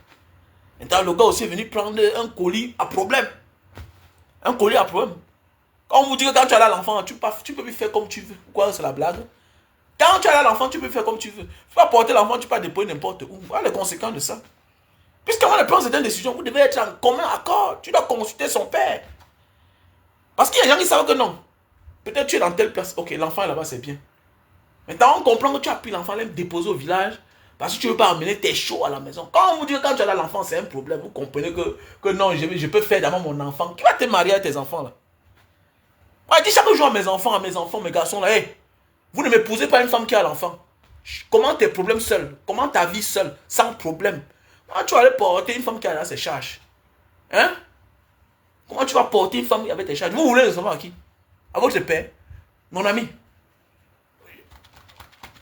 Maintenant, le gars aussi est venu prendre un colis à problème. Un colis à problème. Quand on vous dit que quand tu as là l'enfant, tu peux lui faire comme tu veux. Pourquoi c'est la blague? Quand tu as là l'enfant, tu peux faire comme tu veux. Tu vas porter l'enfant, tu peux déposer n'importe où. Voilà les conséquences de ça. Puisqu'avant de prendre certaines décisions, vous devez être en commun accord. Tu dois consulter son père. Parce qu'il y a des gens qui savent que non. Peut-être tu es dans telle place. Ok, l'enfant est là-bas, c'est bien. Maintenant, on comprend que tu as pris l'enfant, le déposer au village. Parce que tu ne veux pas amener tes shows à la maison. Quand on vous dit que quand tu as là l'enfant, c'est un problème. Vous comprenez que non, je peux faire d'abord mon enfant. Qui va te marier à tes enfants là? Moi, je dis chaque jour à mes enfants, mes garçons là, hey, vous ne m'épousez pas une femme qui a l'enfant. Comment tes problèmes seuls? Comment ta vie seule, sans problème? Comment tu vas aller porter une femme qui a là ses charges? Hein? Comment tu vas porter une femme avec tes charges? Vous voulez les enfants à qui? À votre père? Mon ami?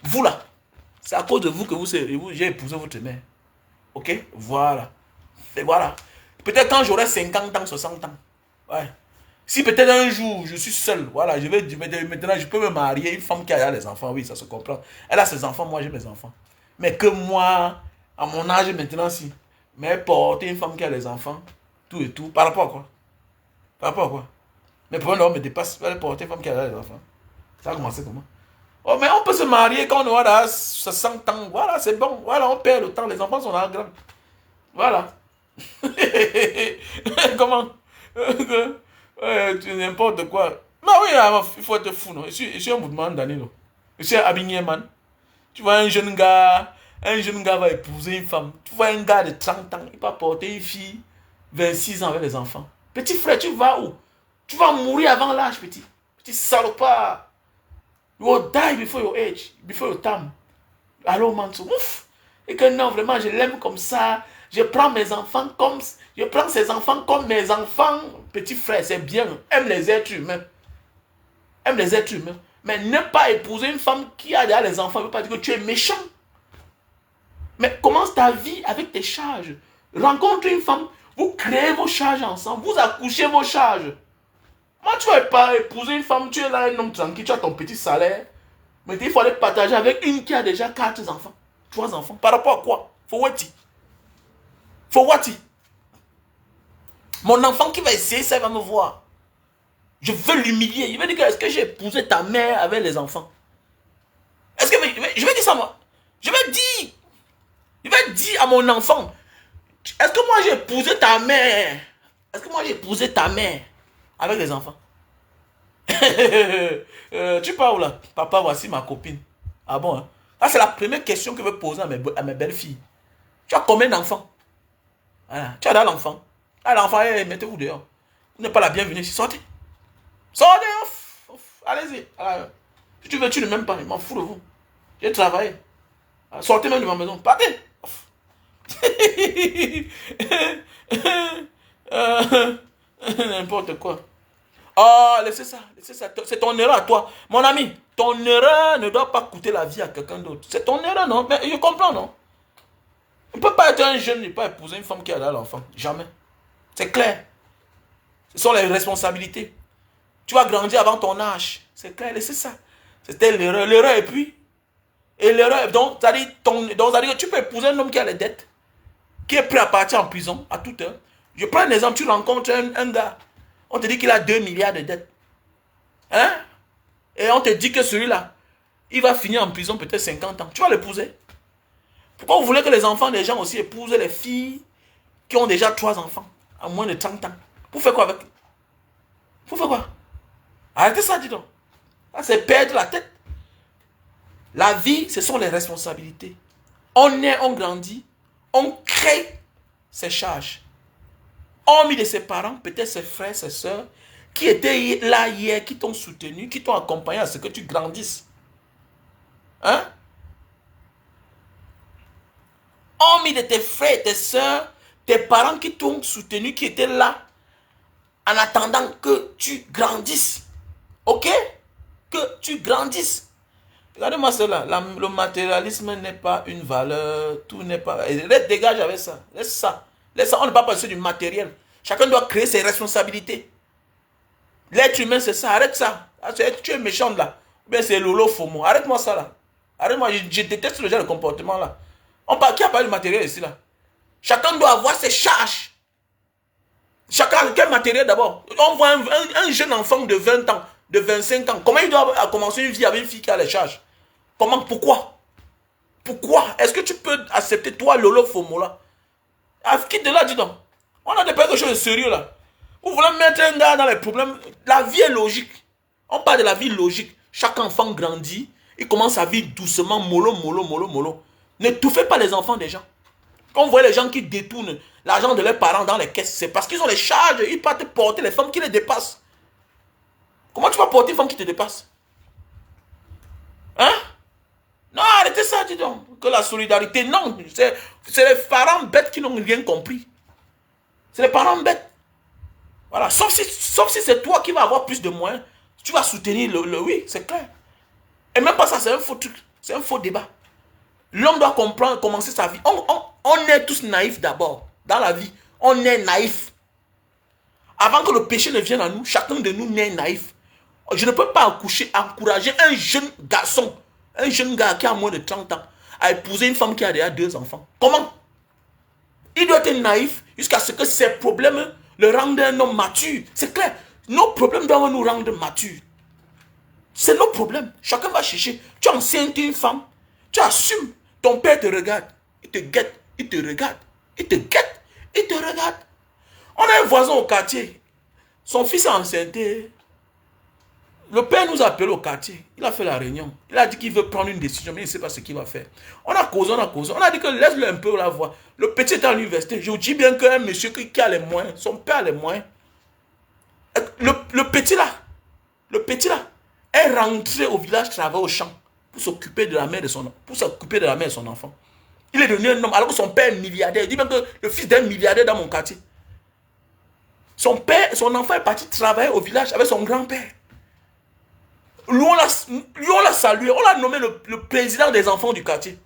Vous là? C'est à cause de vous que j'ai épousé votre mère. Ok? Voilà. Et voilà. Peut-être quand j'aurai 50 ans, 60 ans. Ouais. Si peut-être un jour je suis seul, voilà, maintenant je peux me marier une femme qui a des enfants, oui, ça se comprend. Elle a ses enfants, moi j'ai mes enfants. Mais que moi, à mon âge maintenant, si, mais porter une femme qui a des enfants, tout et tout, par rapport à quoi? Par rapport à quoi? Mais pour un homme me dépasse, elle porter une femme qui a des enfants. Ça a commencé comment? Oh, mais on peut se marier quand on aura 60 ans, voilà, c'est bon, voilà, on perd le temps, les enfants sont là grands. Voilà. Comment? N'importe quoi. Mais oui, il faut être fou, non? Je suis un mouvement d'année, non? Je suis un abigné, man. Tu vois un jeune gars va épouser une femme. Tu vois un gars de 30 ans, il va porter une fille 26 ans avec les enfants. Petit frère, tu vas où? Tu vas mourir avant l'âge, petit. Petit salopard. You will die before your age, before your time. Alors, man, ouf. Et que non, vraiment, je l'aime comme ça. Je prends ses enfants comme mes enfants. Petit frère, c'est bien. Aime les êtres humains. Aime les êtres humains. Mais ne pas épouser une femme qui a déjà les enfants ne veut pas dire que tu es méchant. Mais commence ta vie avec tes charges. Rencontre une femme. Vous créez vos charges ensemble. Vous accouchez vos charges. Moi, tu ne vas pas épouser une femme. Tu es là, un homme tranquille. Tu as ton petit salaire. Mais il faut aller partager avec une qui a déjà 4 enfants. 3 enfants. Par rapport à quoi? For what? Mon enfant qui va essayer ça, il va me voir. Je veux l'humilier. Il va dire, est-ce que j'ai épousé ta mère avec les enfants? Est-ce que je vais dire ça, moi? Je vais dire à mon enfant, est-ce que moi j'ai épousé ta mère? Est-ce que moi j'ai épousé ta mère avec les enfants? Tu parles là? Papa, voici ma copine. Ah bon, hein? Ça, c'est la première question que je vais poser à mes belles-filles. Tu as combien d'enfants? Voilà. Tu as là l'enfant. Ah, l'enfant, mettez-vous dehors. Vous n'êtes pas la bienvenue ici. Sortez. Sortez. Allez-y. Si tu veux, tu ne m'aimes pas. Je m'en fous de vous. J'ai travaillé. Sortez même de ma maison. Partez. N'importe quoi. Ah, laissez ça. C'est ton erreur à toi. Mon ami, ton erreur ne doit pas coûter la vie à quelqu'un d'autre. C'est ton erreur, non? Mais je comprends, non? On ne peut pas être un jeune et pas épouser une femme qui a là l'enfant. Jamais. C'est clair. Ce sont les responsabilités. Tu vas grandir avant ton âge. C'est clair, laissez ça. C'était l'erreur. L'erreur et puis. Et l'erreur, donc, ça dit que tu peux épouser un homme qui a les dettes, qui est prêt à partir en prison à toute heure. Je prends un exemple, tu rencontres un gars. On te dit qu'il a 2 milliards de dettes. Hein? Et on te dit que celui-là, il va finir en prison peut-être 50 ans. Tu vas l'épouser. Pourquoi vous voulez que les enfants des gens aussi épousent les filles qui ont déjà 3 enfants à moins de 30 ans? Vous faites quoi avec? Vous faites quoi? Arrêtez ça, dis donc. Ça, c'est perdre la tête. La vie, ce sont les responsabilités. On naît, on grandit, on crée ses charges. Hormis de ses parents, peut-être ses frères, ses soeurs, qui étaient là hier, qui t'ont soutenu, qui t'ont accompagné à ce que tu grandisses. Hein? Hormis de tes frères et tes soeurs, tes parents qui t'ont soutenu, qui étaient là, en attendant que tu grandisses. Ok? Que tu grandisses. Regardez-moi cela. Le matérialisme n'est pas une valeur. Tout n'est pas... Dégage avec ça. Laisse ça. Laisse ça. On ne va pas passer du matériel. Chacun doit créer ses responsabilités. L'être humain, c'est ça. Arrête ça. Tu es méchant là. Ou bien c'est Lolo Fomo. Arrête-moi ça là. Arrête-moi. Je déteste le genre de comportement là. Qui a parlé du matériel ici là? Chacun doit avoir ses charges. Chacun, quel matériel d'abord? On voit un jeune enfant de 20 ans, de 25 ans. Comment il doit commencer une vie avec une fille qui a les charges? Comment? Pourquoi? Pourquoi? Est-ce que tu peux accepter toi, Lolo Fomo là? Quitte de là, dis donc. On a quelque chose de sérieux là. Vous voulez mettre un gars dans les problèmes. La vie est logique. On parle de la vie logique. Chaque enfant grandit. Il commence sa vie doucement, mollo, mollo, mollo, mollo. N'étouffez pas les enfants des gens. Quand vous voyez les gens qui détournent l'argent de leurs parents dans les caisses, c'est parce qu'ils ont les charges. Ils partent porter les femmes qui les dépassent. Comment tu vas porter une femme qui te dépasse? Hein? Non, arrêtez ça, dis donc. Que la solidarité, non. C'est les parents bêtes qui n'ont rien compris. C'est les parents bêtes. Voilà. Sauf si c'est toi qui vas avoir plus de moyens. Tu vas soutenir le oui, c'est clair. Et même pas ça, c'est un faux truc. C'est un faux débat. L'homme doit comprendre, commencer sa vie. On est tous naïfs d'abord. Dans la vie, on est naïfs. Avant que le péché ne vienne à nous, chacun de nous naît naïf. Je ne peux pas encourager un jeune garçon, un jeune gars qui a moins de 30 ans, à épouser une femme qui a déjà 2 enfants. Comment? Il doit être naïf jusqu'à ce que ses problèmes le rendent un homme mature. C'est clair. Nos problèmes doivent nous rendre matures. C'est nos problèmes. Chacun va chercher. Tu enceintes une femme. Tu assumes. Ton père te regarde. Il te guette. Il te regarde. Il te guette. Il te regarde. On a un voisin au quartier. Son fils a enceinté. Le père nous a appelé au quartier. Il a fait la réunion. Il a dit qu'il veut prendre une décision, mais il ne sait pas ce qu'il va faire. On a causé, on a causé. On a dit que laisse-le un peu la voix. Le petit est à l'université. Je vous dis bien qu'un monsieur qui a les moyens, son père a les moyens. Le petit là, est rentré au village travailler au champ pour s'occuper de la mère de son enfant. Il est devenu un homme alors que son père est milliardaire. Il dit même que le fils d'un milliardaire dans mon quartier. Son enfant est parti travailler au village avec son grand-père. Lui, on l'a salué, on l'a nommé le président des enfants du quartier.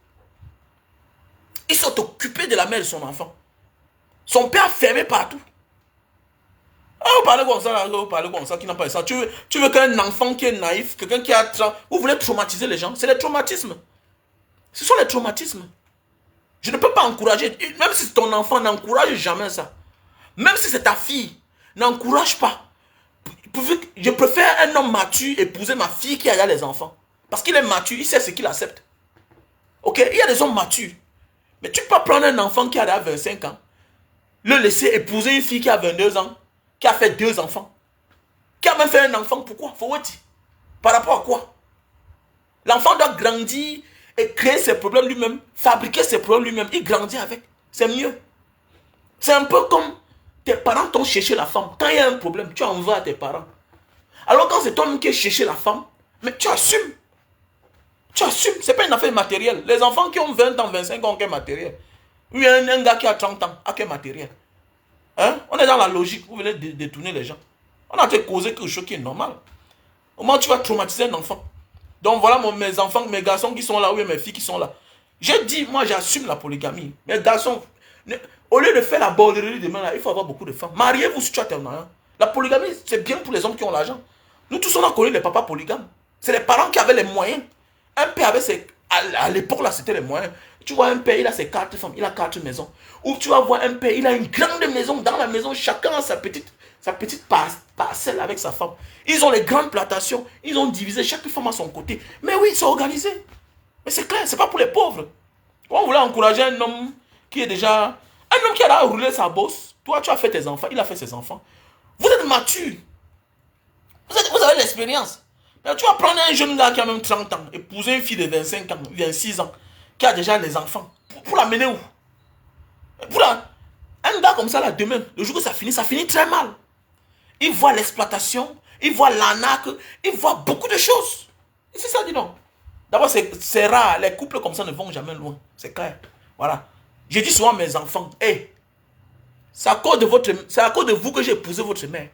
Ils sont occupés de la mère de son enfant. Son père fermé partout. Vous parlez comme ça, vous parlez comme ça, qui n'a pas ça. Tu veux qu'un enfant qui est naïf, quelqu'un qui a... Vous voulez traumatiser les gens. C'est les traumatismes. Ce sont les traumatismes. Je ne peux pas encourager, même si c'est ton enfant, n'encourage jamais ça. Même si c'est ta fille, n'encourage pas. Je préfère un homme mature épouser ma fille qui a déjà les enfants. Parce qu'il est mature, il sait ce qu'il accepte. Ok, il y a des hommes matures. Mais tu peux pas prendre un enfant qui a déjà 25 ans, le laisser épouser une fille qui a 22 ans, qui a fait 2 enfants, qui a même fait un enfant. Pourquoi? Faut dire. Par rapport à quoi? L'enfant doit grandir et créer ses problèmes lui-même, fabriquer ses problèmes lui-même. Il grandit avec. C'est mieux. C'est un peu comme tes parents t'ont cherché la femme. Quand il y a un problème, tu en vas à tes parents. Alors quand c'est toi-même qui as cherché la femme, mais tu assumes. Tu assumes. Ce n'est pas une affaire matérielle. Les enfants qui ont 20 ans, 25 ans, ont quel matériel? Oui, un gars qui a 30 ans, a quel matériel? Hein? On est dans la logique. Vous venez détourner les gens. On a été causé quelque chose qui est normal. Comment tu vas traumatiser un enfant? Donc voilà mes enfants, mes garçons qui sont là, oui, mes filles qui sont là. J'ai dit, moi j'assume la polygamie. Mes garçons, au lieu de faire la borderie demain, là, il faut avoir beaucoup de femmes. Mariez-vous si tu as tes mariés. La polygamie, c'est bien pour les hommes qui ont l'argent. Nous tous, on a connu les papas polygames. C'est les parents qui avaient les moyens. Un père avait ses... À l'époque, là, c'était les moyens. Tu vois un père, il a ses 4 femmes, il a 4 maisons. Ou tu vas voir un père, il a une grande maison. Dans la maison, chacun a sa petite parcelle avec sa femme. Ils ont les grandes plantations. Ils ont divisé, chaque femme à son côté. Mais oui, c'est organisé. Mais c'est clair, c'est pas pour les pauvres. On voulait encourager un homme qui est déjà... Un homme qui a roulé sa bosse. Toi, tu as fait tes enfants, il a fait ses enfants. Vous êtes mature. Vous avez l'expérience. Mais tu vas prendre un jeune gars qui a même 30 ans, épouser une fille de 25 ans, 26 ans, qui a déjà les enfants. Pour l'amener où? Un gars comme ça, là, demain, le jour que ça finit très mal. Il voit l'exploitation, il voit l'arnaque, il voit beaucoup de choses. Et c'est ça, dis donc. D'abord, c'est rare. Les couples comme ça ne vont jamais loin. C'est clair. Voilà. Je dis souvent à mes enfants, hey, c'est à cause de vous que j'ai épousé votre mère.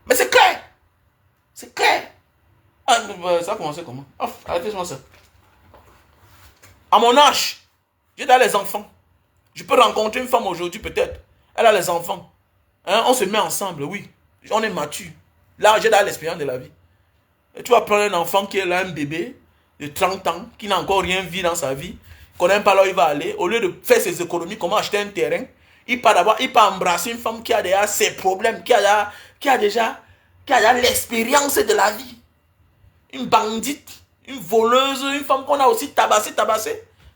Mais c'est clair. C'est clair. Ah, ça a commencé comment? Oh, arrêtez-moi ça. À mon âge, j'ai déjà les enfants. Je peux rencontrer une femme aujourd'hui peut-être. Elle a les enfants. Hein, on se met ensemble, oui. On est mature. Là, j'ai déjà l'expérience de la vie. Et tu vas prendre un enfant qui est là, un bébé de 30 ans, qui n'a encore rien vu dans sa vie, qu'on n'aime pas là où il va aller. Au lieu de faire ses économies, comment acheter un terrain, il part d'abord, il peut embrasser une femme qui a déjà ses problèmes, qui a déjà l'expérience de la vie. Une bandite, une voleuse, une femme qu'on a aussi tabassée,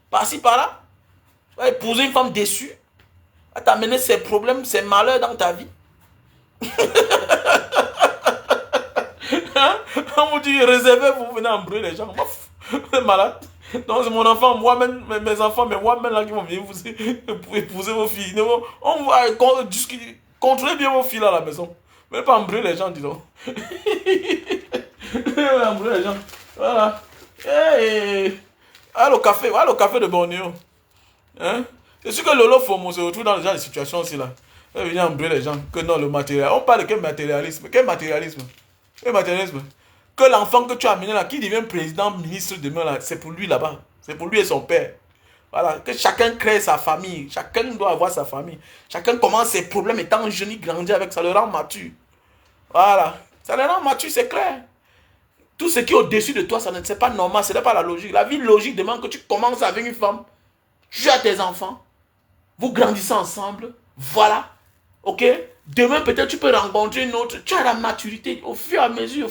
par-ci, par-là. Tu vas épouser une femme déçue. Va t'amener ses problèmes, ses malheurs dans ta vie. Hein? On vous dit, réservez-vous, venez embrouiller les gens. Vous êtes malade. Donc c'est mon enfant, moi-même, mes enfants, mais moi-même là qui vont venir vous épouser vos filles. On va discuter, contrôler bien vos filles là à la maison. Mais pas embrouiller les gens, disons. Embrouiller les gens. Voilà. Hey. Allez au café de Bornéo. Hein? C'est sûr que Lolo Fomo se retrouve dans ce genre de situation aussi là. Il va venir embrouiller les gens. Que non, le matériel. On parle de quel matérialisme? Quel matérialisme? Quel matérialisme? Que l'enfant que tu as amené là, qui devient président, ministre demain là, c'est pour lui là-bas. C'est pour lui et son père. Voilà. Que chacun crée sa famille. Chacun doit avoir sa famille. Chacun commence ses problèmes étant jeune, il grandit avec ça, le rend mature. Voilà. Ça le rend mature, c'est clair. Tout ce qui est au-dessus de toi, c'est pas normal, ce n'est pas la logique. La vie logique demande que tu commences avec une femme, tu as tes enfants, vous grandissez ensemble, voilà, ok. Demain, peut-être tu peux rencontrer une autre, tu as la maturité au fur et à mesure,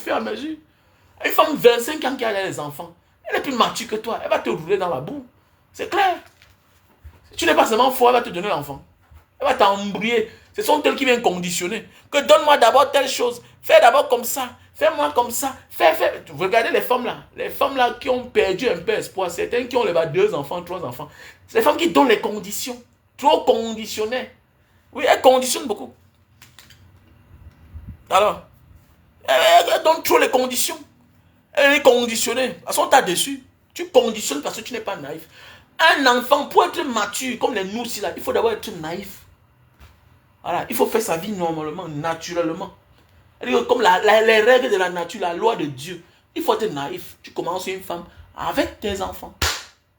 Une femme de 25 ans qui a les enfants, elle est plus mature que toi, elle va te rouler dans la boue, c'est clair. Si tu n'es pas seulement fort, elle va te donner l'enfant. Elle va t'embrouiller. Ce sont elles qui viennent conditionner. Que donne-moi d'abord telle chose, fais d'abord comme ça. Fais-moi comme ça. Vous regardez les femmes là qui ont perdu un peu espoir. Certaines qui ont 2 enfants, 3 enfants. C'est les femmes qui donnent les conditions. Trop conditionnées. Oui, elles conditionnent beaucoup. Alors, elles donnent trop les conditions. Elle est conditionnée. À son tas dessus. Tu conditionnes parce que tu n'es pas naïf. Un enfant, pour être mature, comme les nous là, il faut d'abord être naïf. Voilà, il faut faire sa vie normalement, naturellement. Comme les règles de la nature, la loi de Dieu. Il faut être naïf. Tu commences une femme avec tes enfants.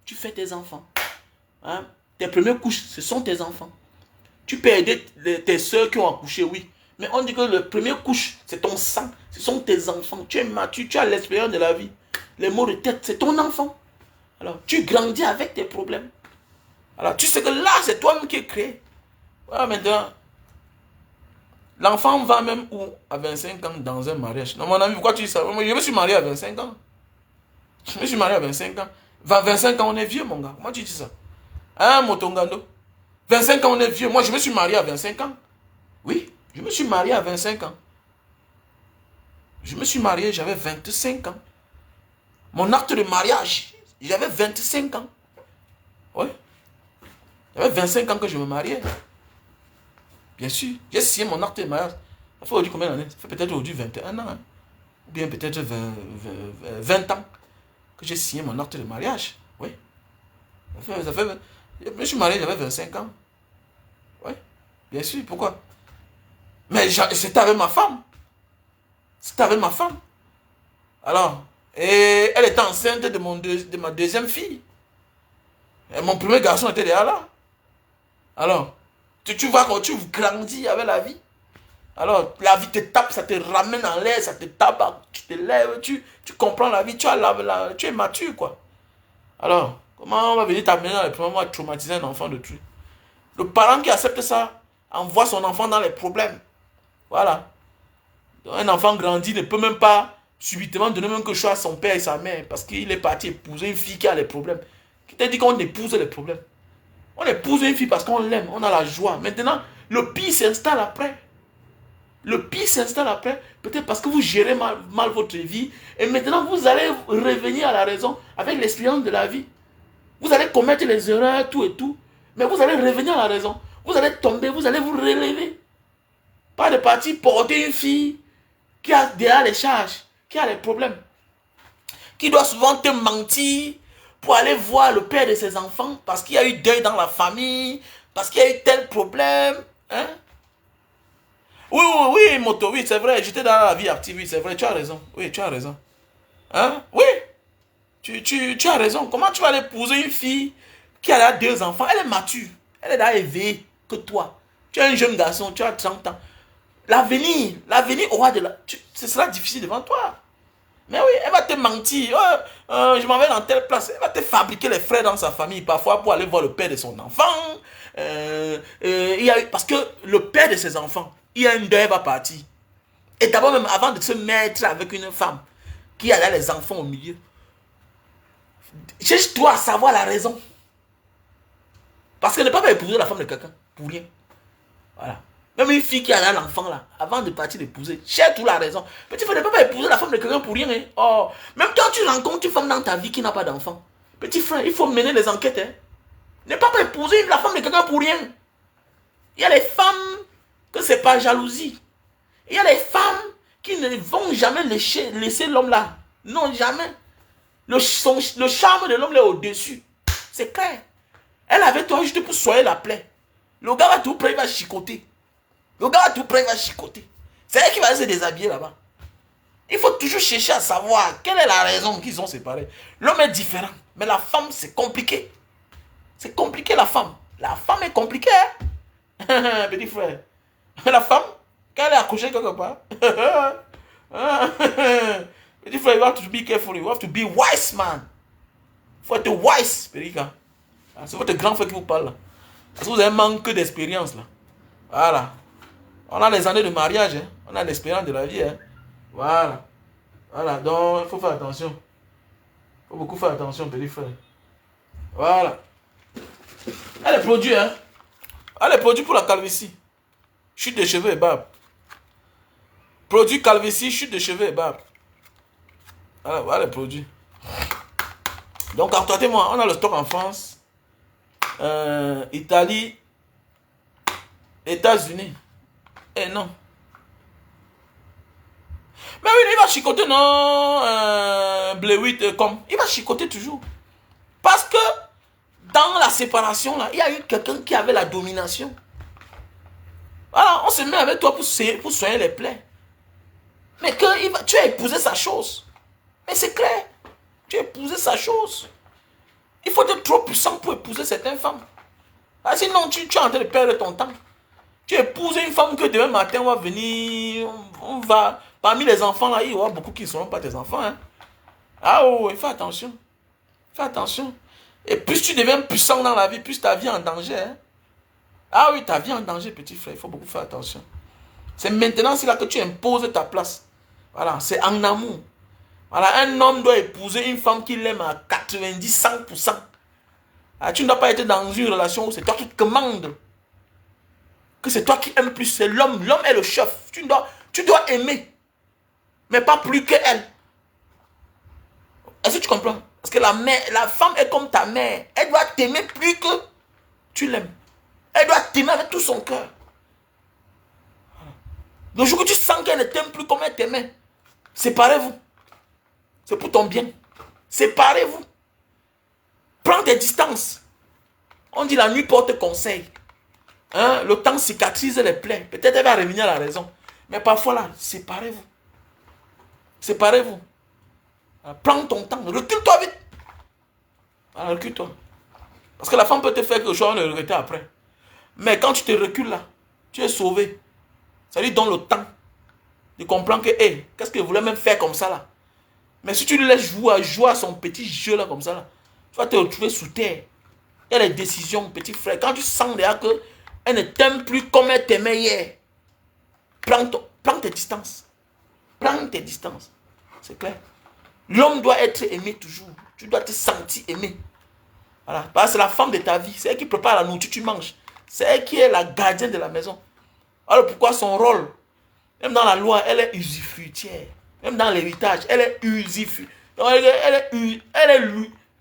Tu fais tes enfants. Hein? Tes premières couches, ce sont tes enfants. Tu peux aider tes soeurs qui ont accouché, oui. Mais on dit que la première couche, c'est ton sang. Ce sont tes enfants. Tu es mature, tu as l'expérience de la vie. Les mots de tête, c'est ton enfant. Alors, tu grandis avec tes problèmes. Alors, tu sais que là, c'est toi-même qui es créé. Voilà, maintenant. L'enfant va même où? À 25 ans dans un mariage. Non, mon ami, pourquoi tu dis ça? Je me suis marié à 25 ans. Je me suis marié à 25 ans. 25 ans, on est vieux, mon gars. Moi, tu dis ça. Hein, Motongando? 25 ans, on est vieux. Moi, je me suis marié à 25 ans. Oui, je me suis marié à 25 ans. Je me suis marié, j'avais 25 ans. Mon acte de mariage, j'avais 25 ans. Oui. J'avais 25 ans que je me mariais. Bien sûr, j'ai signé mon acte de mariage. Ça fait aujourd'hui combien d'années? Ça fait peut-être aujourd'hui 21 ans. Hein? Ou bien peut-être 20 ans que j'ai signé mon acte de mariage. Oui. Je me suis marié, j'avais 25 ans. Oui. Bien sûr, pourquoi? Mais c'était avec ma femme. C'était avec ma femme. Alors, et elle était enceinte de ma deuxième fille. Et mon premier garçon était déjà là. Alors, tu vois quand tu grandis avec la vie. Alors, la vie te tape, ça te ramène en l'air, ça te tape, tu te lèves, tu comprends la vie, tu es mature, quoi. Alors, comment on va venir t'amener dans les premiers mois à traumatiser un enfant de trucs? Le parent qui accepte ça envoie son enfant dans les problèmes. Voilà. Donc, un enfant grandi ne peut même pas subitement donner même que choix à son père et sa mère parce qu'il est parti épouser une fille qui a les problèmes. Qui t'a dit qu'on épouse les problèmes? On épouse une fille parce qu'on l'aime, on a la joie. Maintenant, le pire s'installe après. Le pire s'installe après, peut-être parce que vous gérez mal votre vie. Et maintenant, vous allez revenir à la raison avec l'expérience de la vie. Vous allez commettre les erreurs, tout et tout. Mais vous allez revenir à la raison. Vous allez tomber, vous allez vous relever. Pas de partir porter une fille qui a déjà les charges, qui a les problèmes. Qui doit souvent te mentir pour aller voir le père de ses enfants parce qu'il y a eu deuil dans la famille, parce qu'il y a eu tel problème. Hein? Oui, oui, oui, moto, oui, c'est vrai. J'étais dans la vie active, oui, c'est vrai. Tu as raison. Oui, tu as raison. Hein? Oui, tu as raison. Comment tu vas aller épouser une fille qui a là 2 enfants? Elle est mature. Elle est là éveillée que toi. Tu es un jeune garçon, tu as 30 ans. L'avenir aura de la... ce sera difficile devant toi. Mais oui, elle va te mentir. Je m'en vais dans telle place. Elle va te fabriquer les frères dans sa famille, parfois pour aller voir le père de son enfant. Parce que le père de ses enfants, il y a un deuil, va partir. Et d'abord, même avant de se mettre avec une femme qui a là les enfants au milieu, cherche-toi à savoir la raison. Parce qu'elle ne peut pas épouser la femme de quelqu'un pour rien. Voilà. Même une fille qui a l'enfant là, avant de partir l'épouser, cherche toute la raison. Petit frère, ne peut pas épouser la femme de quelqu'un pour rien. Hein. Oh. Même quand tu rencontres une femme dans ta vie qui n'a pas d'enfant, petit frère, il faut mener les enquêtes. Hein. Ne pas épouser la femme de quelqu'un pour rien. Il y a les femmes que c'est pas jalousie. Il y a les femmes qui ne vont jamais laisser l'homme là. Non, jamais. Le charme de l'homme là est au-dessus. C'est clair. Elle avait toi juste pour soigner la plaie. Le gars va tout près, il va chicoter. Le gars va tout près, il va chicoter. C'est elle qui va se déshabiller là-bas. Il faut toujours chercher à savoir quelle est la raison qu'ils sont séparés. L'homme est différent. Mais la femme, c'est compliqué. C'est compliqué la femme. La femme est compliquée. Hein? Petit frère. La femme, quand elle est accouchée quelque part. Petit frère, you have to be careful. You have to be wise man. Il faut être wise, petit gars. C'est votre grand frère qui vous parle là. Parce que vous avez un manque d'expérience là. Voilà. On a les années de mariage. Hein. On a l'expérience de la vie. Hein. Voilà. Voilà. Donc, il faut faire attention. Il faut beaucoup faire attention, petit frère. Voilà. Elle est produit, hein. Elle est produit pour la calvitie. Chute de cheveux et barbe. Produit calvitie, chute de cheveux et barbe. Voilà les produits. Donc, entendez-moi, on a le stock en France, Italie, États-Unis. Eh non. Mais oui, il va chicoter, non, Bleuit, comme. Il va chicoter toujours. Parce que dans la séparation, là, il y a eu quelqu'un qui avait la domination. Voilà, on se met avec toi pour soigner les plaies. Mais que tu as épousé sa chose. Mais c'est clair. Tu as épousé sa chose. Il faut être trop puissant pour épouser certaines femmes. Ah, sinon, tu es en train de perdre ton temps. Tu épouses une femme que demain matin, on va venir, on va... Parmi les enfants, là, il y aura beaucoup qui ne seront pas tes enfants. Hein. Ah oui, fais attention. Fais attention. Et plus tu deviens puissant dans la vie, plus ta vie est en danger. Hein. Ah oui, ta vie est en danger, petit frère. Il faut beaucoup faire attention. C'est maintenant, c'est là que tu imposes ta place. Voilà, c'est en amour. Voilà, un homme doit épouser une femme qu'il aime à 90-100%. Ah, tu ne dois pas être dans une relation où c'est toi qui commandes. Que c'est toi qui aimes plus, c'est l'homme. L'homme est le chef. Tu dois aimer. Mais pas plus qu'elle. Est-ce que tu comprends? Parce que la femme est comme ta mère. Elle doit t'aimer plus que tu l'aimes. Elle doit t'aimer avec tout son cœur. Le jour que tu sens qu'elle ne t'aime plus comme elle t'aimait, séparez-vous. C'est pour ton bien. Séparez-vous. Prends des distances. On dit la nuit porte conseil. Hein? Le temps cicatrise les plaies. Peut-être elle va revenir à la raison. Mais parfois là, séparez-vous. Séparez-vous. Prends ton temps. Recule-toi vite. Recule-toi. Parce que la femme peut te faire quelque chose, on le regrette après. Mais quand tu te recules là, tu es sauvé. Ça lui donne le temps de comprendre que, hey, qu'est-ce qu'il voulait même faire comme ça là. Mais si tu le laisses jouer à son petit jeu là comme ça là, tu vas te retrouver sous terre. Il y a les décisions, petit frère. Quand tu sens déjà que elle ne t'aime plus comme elle t'aimait hier, prends tes distances. Prends tes distances. C'est clair. L'homme doit être aimé toujours. Tu dois te sentir aimé. Voilà. Parce que c'est la femme de ta vie. C'est elle qui prépare la nourriture, tu manges. C'est elle qui est la gardienne de la maison. Alors pourquoi son rôle, même dans la loi, elle est usufruitière. Même dans l'héritage, elle est usufruitière. Elle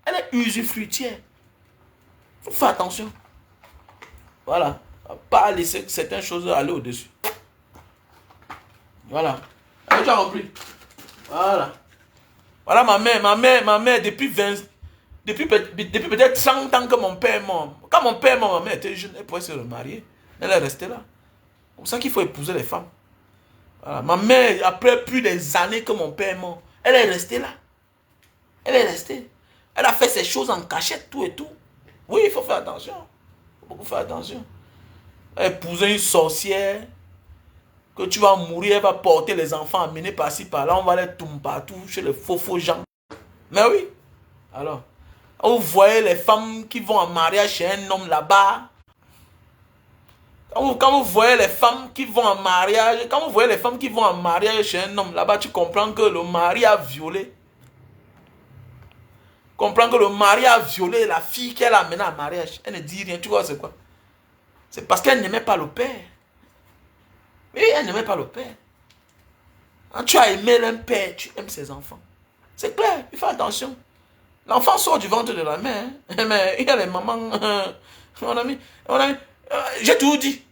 est usufruitière. Il faut faire attention. Voilà. Pas laisser certaines choses aller au-dessus. Voilà. Tu as compris. Voilà. Voilà ma mère, depuis peut-être 30 ans que mon père est mort. Quand mon père est mort, ma mère était jeune, elle pouvait se remarier. Elle est restée là. C'est comme ça qu'il faut épouser les femmes. Voilà. Ma mère, après plus des années que mon père est mort, elle est restée là. Elle est restée. Elle a fait ses choses en cachette, tout et tout. Oui, il faut faire attention. Il faut beaucoup faire attention. Épouser une sorcière, que tu vas mourir, elle va porter les enfants, amener par-ci, par-là, on va les tomber partout chez les faux gens. Mais oui. Alors, vous voyez les femmes qui vont en mariage chez un homme là-bas. Quand vous voyez les femmes qui vont en mariage, quand vous voyez les femmes qui vont en mariage chez un homme là-bas, tu comprends que le mari a violé. Comprends que le mari a violé la fille qu'elle a amenée en mariage. Elle ne dit rien. Tu vois c'est quoi? C'est parce qu'elle n'aimait pas le père. Oui, elle n'aimait pas le père. Quand tu as aimé un père, tu aimes ses enfants. C'est clair, il faut attention. L'enfant sort du ventre de la mère. Mais il y a les mamans. Mon ami, j'ai tout dit.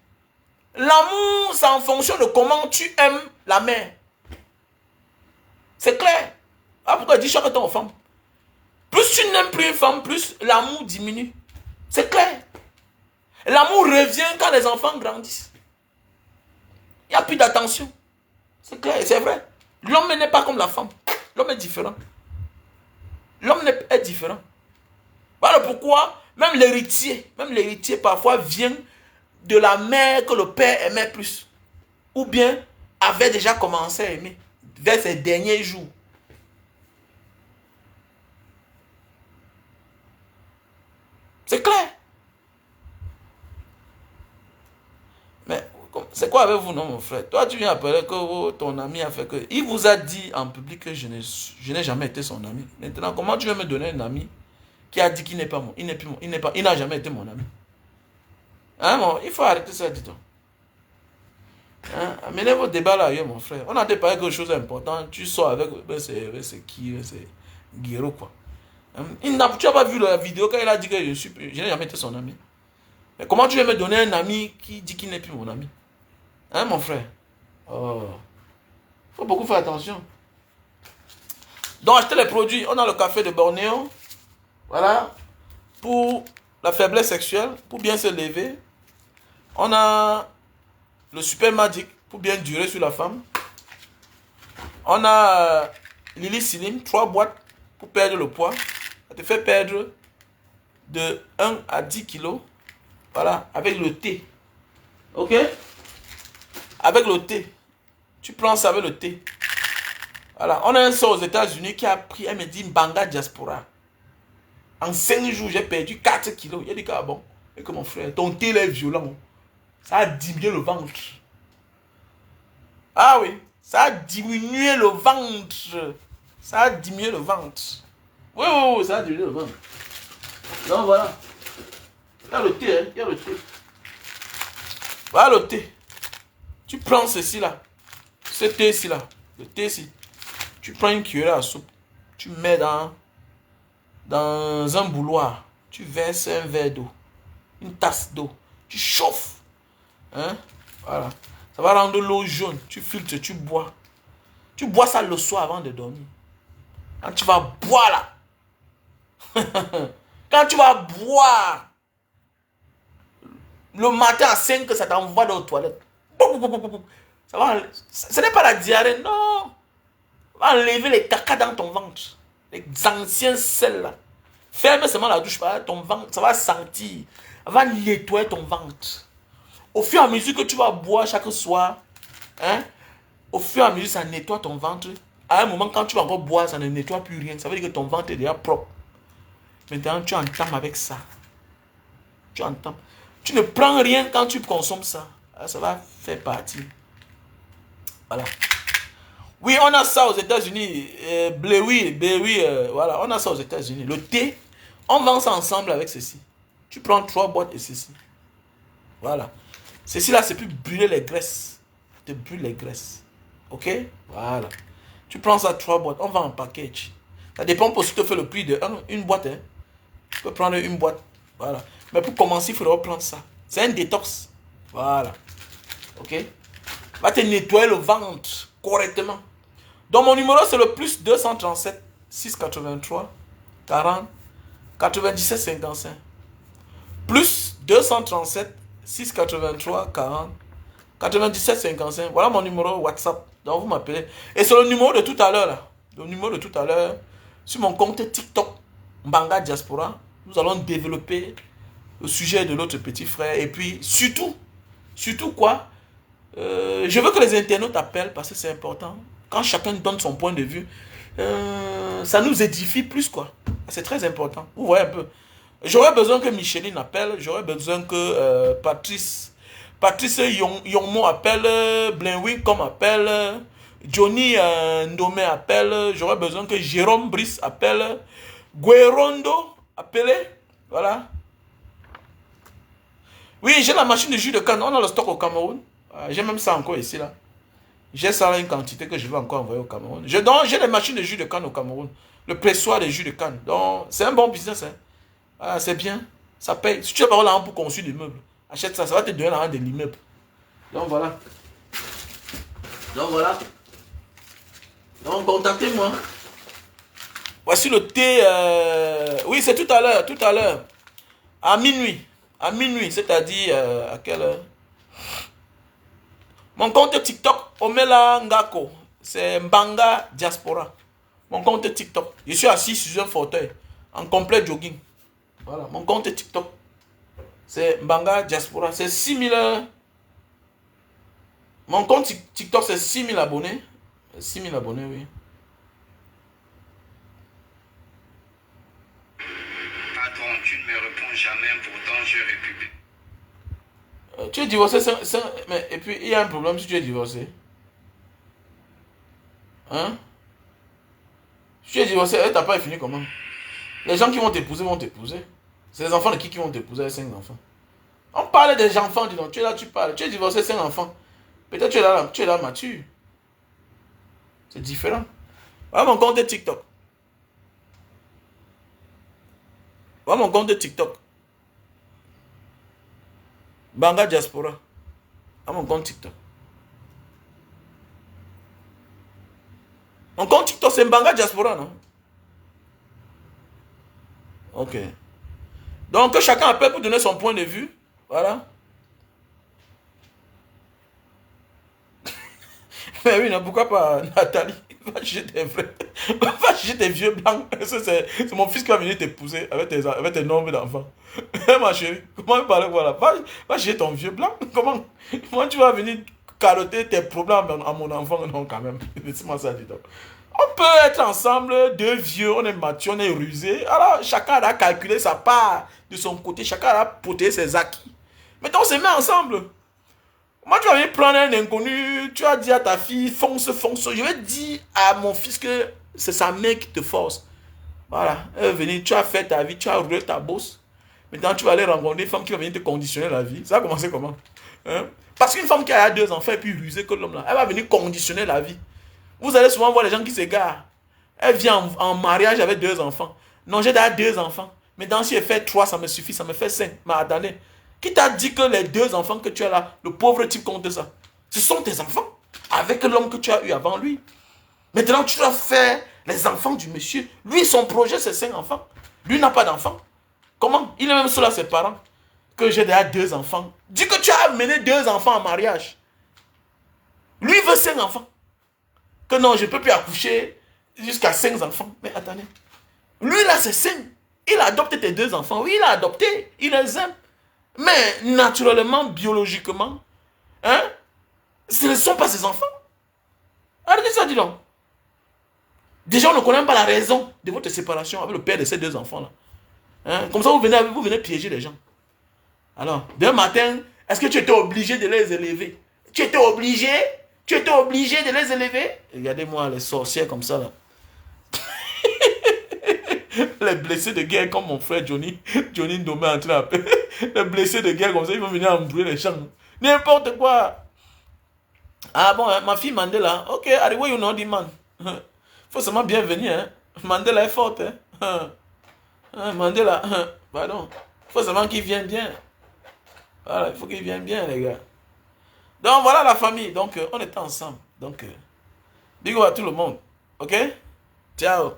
L'amour, c'est en fonction de comment tu aimes la mère. C'est clair. Ah, pourquoi dis chaque temps aux femmes? Plus tu n'aimes plus une femme, plus l'amour diminue. C'est clair. L'amour revient quand les enfants grandissent. Il n'y a plus d'attention. C'est clair, c'est vrai. L'homme n'est pas comme la femme. L'homme est différent. L'homme est différent. Voilà pourquoi même l'héritier parfois vient de la mère que le père aimait plus. Ou bien avait déjà commencé à aimer vers ses derniers jours. C'est clair. Mais c'est quoi avec vous, non, mon frère? Toi, tu viens appeler que ton ami a fait que... Il vous a dit en public que je n'ai jamais été son ami. Maintenant, comment tu veux me donner un ami qui a dit qu'il n'est pas mon... Il n'a jamais été mon ami. Hein, bon, il faut arrêter ça, dis-toi. Hein? Amenez vos débats là ailleurs, mon frère. On a parlé de quelque chose d'important. Tu sors avec... c'est qui? C'est Guéro, quoi. Tu n'as pas vu la vidéo quand il a dit que je n'ai jamais été son ami. Mais comment tu veux me donner un ami qui dit qu'il n'est plus mon ami? Hein, mon frère? Oh. Faut beaucoup faire attention. Donc, acheter les produits. On a le café de Bornéo. Voilà. Pour la faiblesse sexuelle, pour bien se lever. On a le Super Magic pour bien durer sur la femme. On a Lily Slim, 3 boîtes pour perdre le poids. Ça te fait perdre de 1 à 10 kilos. Voilà, avec le thé. Ok? Avec le thé. Tu prends ça avec le thé. Voilà, on a un soeur aux États-Unis qui a pris, elle me dit, Mbanga Diaspora. En 5 jours, j'ai perdu 4 kilos. Il a dit, ah bon, et que mon frère, ton thé est violent. Ça a diminué le ventre. Ah oui, ça a diminué le ventre. Ça a diminué le ventre. Oui, oui, oui, ça a diminué le ventre. Donc voilà. Il y a le thé, hein, il y a le thé. Voilà le thé. Tu prends ceci là. Ce thé-ci là. Le thé-ci. Tu prends une cuillère à soupe. Tu mets dans un bouilloire. Tu verses un verre d'eau. Une tasse d'eau. Tu chauffes. Hein? Voilà. Ça va rendre l'eau jaune. Tu filtres, tu bois. Tu bois ça le soir avant de dormir. Quand tu vas boire là. Quand tu vas boire. Le matin à 5, ça t'envoie dans les toilettes. Ça va, ce n'est pas la diarrhée, non. Ça va enlever les caca dans ton ventre. Les anciens sels là. Ferme seulement la douche, ton ventre, ça va sentir. Ça va nettoyer ton ventre. Au fur et à mesure que tu vas boire chaque soir, hein, au fur et à mesure ça nettoie ton ventre. À un moment, quand tu vas encore boire, ça ne nettoie plus rien. Ça veut dire que ton ventre est déjà propre. Maintenant, tu entames avec ça. Tu entames. Tu ne prends rien quand tu consommes ça. Ça va faire partie. Voilà. Oui, on a ça aux États-Unis. Voilà, on a ça aux États-Unis. Le thé, on vend ça ensemble avec ceci. Tu prends 3 boîtes et ceci. Voilà. Ceci là, c'est pour brûler les graisses. Te brûle les graisses. Ok? Voilà. Tu prends ça 3 boîtes. On vend en package. Ça dépend pour ce que tu fais le prix de une boîte. Hein. Tu peux prendre une boîte. Voilà. Mais pour commencer, il faudra prendre ça. C'est un détox. Voilà. Ok? Va te nettoyer le ventre correctement. Donc mon numéro c'est le plus 237 683 40 97 55. Plus 237 683 40 97 55. Voilà mon numéro WhatsApp. Donc vous m'appelez. Et c'est le numéro de tout à l'heure là. Le numéro de tout à l'heure. Sur mon compte TikTok, Mbanga Diaspora, nous allons développer le sujet de notre petit frère. Et puis surtout quoi, je veux que les internautes appellent parce que c'est important. Quand chacun donne son point de vue, ça nous édifie plus quoi. C'est très important. Vous voyez un peu. J'aurais besoin que Micheline appelle. J'aurais besoin que Patrice Yonmo appelle. Blenwin comme appelle. Johnny Ndome appelle. J'aurais besoin que Jérôme Brice appelle. Guerondo appelle. Voilà. Oui, j'ai la machine de jus de canne. On a le stock au Cameroun. J'ai même ça encore ici là. J'ai ça une quantité que je vais encore envoyer au Cameroun. J'ai les machines de jus de canne au Cameroun. Le pressoir de jus de canne. Donc, c'est un bon business. Hein. Ah, c'est bien. Ça paye. Si tu as pas l'argent pour construire des meubles, achète ça. Ça va te donner l'argent de l'immeuble. Donc, voilà. Donc, contactez-moi. Voici le thé. Oui, c'est tout à l'heure. Tout à l'heure. À minuit. À minuit, c'est-à-dire à quelle heure? Mon compte TikTok, Omela Ngako. C'est Mbanga Diaspora. Mon compte TikTok. Je suis assis sur un fauteuil. En complet jogging. Voilà. Mon compte TikTok. C'est Mbanga Diaspora. C'est 6000. Mon compte TikTok, c'est 6000 abonnés. 6000 abonnés, oui. Patron, tu ne me réponds jamais, pourtant je république. Tu es divorcé, mais, et puis il y a un problème si tu es divorcé. Hein? Si tu es divorcé, t'as pas fini comment? Les gens qui vont t'épouser vont t'épouser. C'est les enfants de qui vont t'épouser, 5 enfants. On parle des enfants, dis donc. Tu es là, tu parles. Tu es divorcé, 5 enfants. Peut-être tu es là mature. C'est différent. Voilà mon compte de TikTok. Voilà mon compte de TikTok. Mbanga Diaspora. Voilà mon compte TikTok. Mon compte TikTok, c'est Mbanga Diaspora, non? Ok. Donc, que chacun appelle pour donner son point de vue. Voilà. Mais oui, non, pourquoi pas Nathalie? Va juger des vrais. Va juger des vieux blancs. C'est mon fils qui va venir t'épouser avec tes nombres d'enfants. Ma chérie, comment parler, voilà. Va juger ton vieux blanc. Comment tu vas venir carotter tes problèmes à mon enfant? Non, quand même. Laisse-moi ça, dis donc. On peut être ensemble, deux vieux, on est mature, on est rusé. Alors, chacun a calculé sa part de son côté, chacun a protégé ses acquis. Maintenant, on se met ensemble. Moi, tu vas venir prendre un inconnu, tu as dit à ta fille, fonce. Je vais dire à mon fils que c'est sa mère qui te force. Voilà, elle va venir, tu as fait ta vie, tu as roulé ta bosse. Maintenant, tu vas aller rencontrer une femme qui va venir te conditionner la vie. Ça va commencer comment? Hein? Parce qu'une femme qui a 2 enfants et puis rusée que l'homme là, elle va venir conditionner la vie. Vous allez souvent voir les gens qui s'égarent. Elle vient en mariage avec 2 enfants. Non, j'ai déjà 2 enfants. Mais dans si elle fait 3, ça me suffit, ça me fait 5. Mais attendez, qui t'a dit que les 2 enfants que tu as là, le pauvre type compte ça? Ce sont tes enfants, avec l'homme que tu as eu avant lui. Maintenant, tu dois faire les enfants du monsieur. Lui, son projet, c'est 5 enfants. Lui n'a pas d'enfants. Comment? Il est même seul à ses parents. Que j'ai déjà 2 enfants. Dis que tu as amené 2 enfants en mariage. Lui veut 5 enfants. Que non, je ne peux plus accoucher jusqu'à 5 enfants. Mais attendez. Lui, là, c'est 5. Il a adopté tes 2 enfants. Oui, il a adopté. Il les aime. Mais naturellement, biologiquement, hein, ce ne sont pas ses enfants. Arrêtez ça, dis donc. Déjà, on ne connaît même pas la raison de votre séparation avec le père de ces 2 enfants-là. Hein? Comme ça, vous venez piéger les gens. Alors, demain matin, est-ce que tu étais obligé de les élever? Tu étais obligé de les élever? Regardez-moi les sorcières comme ça, là. Les blessés de guerre comme mon frère Johnny Ndome en train d'appeler. Les blessés de guerre comme ça, ils vont venir embrouiller les champs. N'importe quoi. Ah bon, hein, ma fille Mandela. Ok, Ariwo, you know the man. Faut seulement bien venir. Hein. Mandela est forte. Hein. Mandela, pardon. Faut seulement qu'il vienne bien. Voilà, il faut qu'il vienne bien, les gars. Donc voilà la famille. Donc on était ensemble. Donc, big up à tout le monde. Ok? Ciao.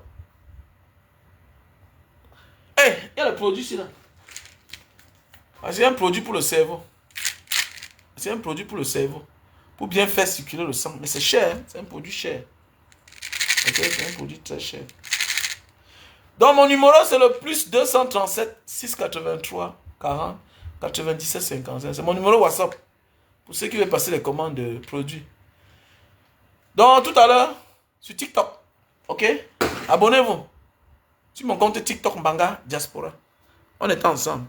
Hey, il y a le produit ici là. Ah, c'est un produit pour le cerveau. C'est un produit pour le cerveau. pour bien faire circuler le sang. Mais c'est cher, hein? C'est un produit cher. Ok, c'est un produit très cher. Donc mon numéro c'est le plus 237 683 40 97 55. C'est mon numéro WhatsApp. Pour ceux qui veulent passer les commandes de produits. Donc tout à l'heure, sur TikTok. Ok? Abonnez-vous. Sur mon compte TikTok Mbanga Diaspora. On est ensemble.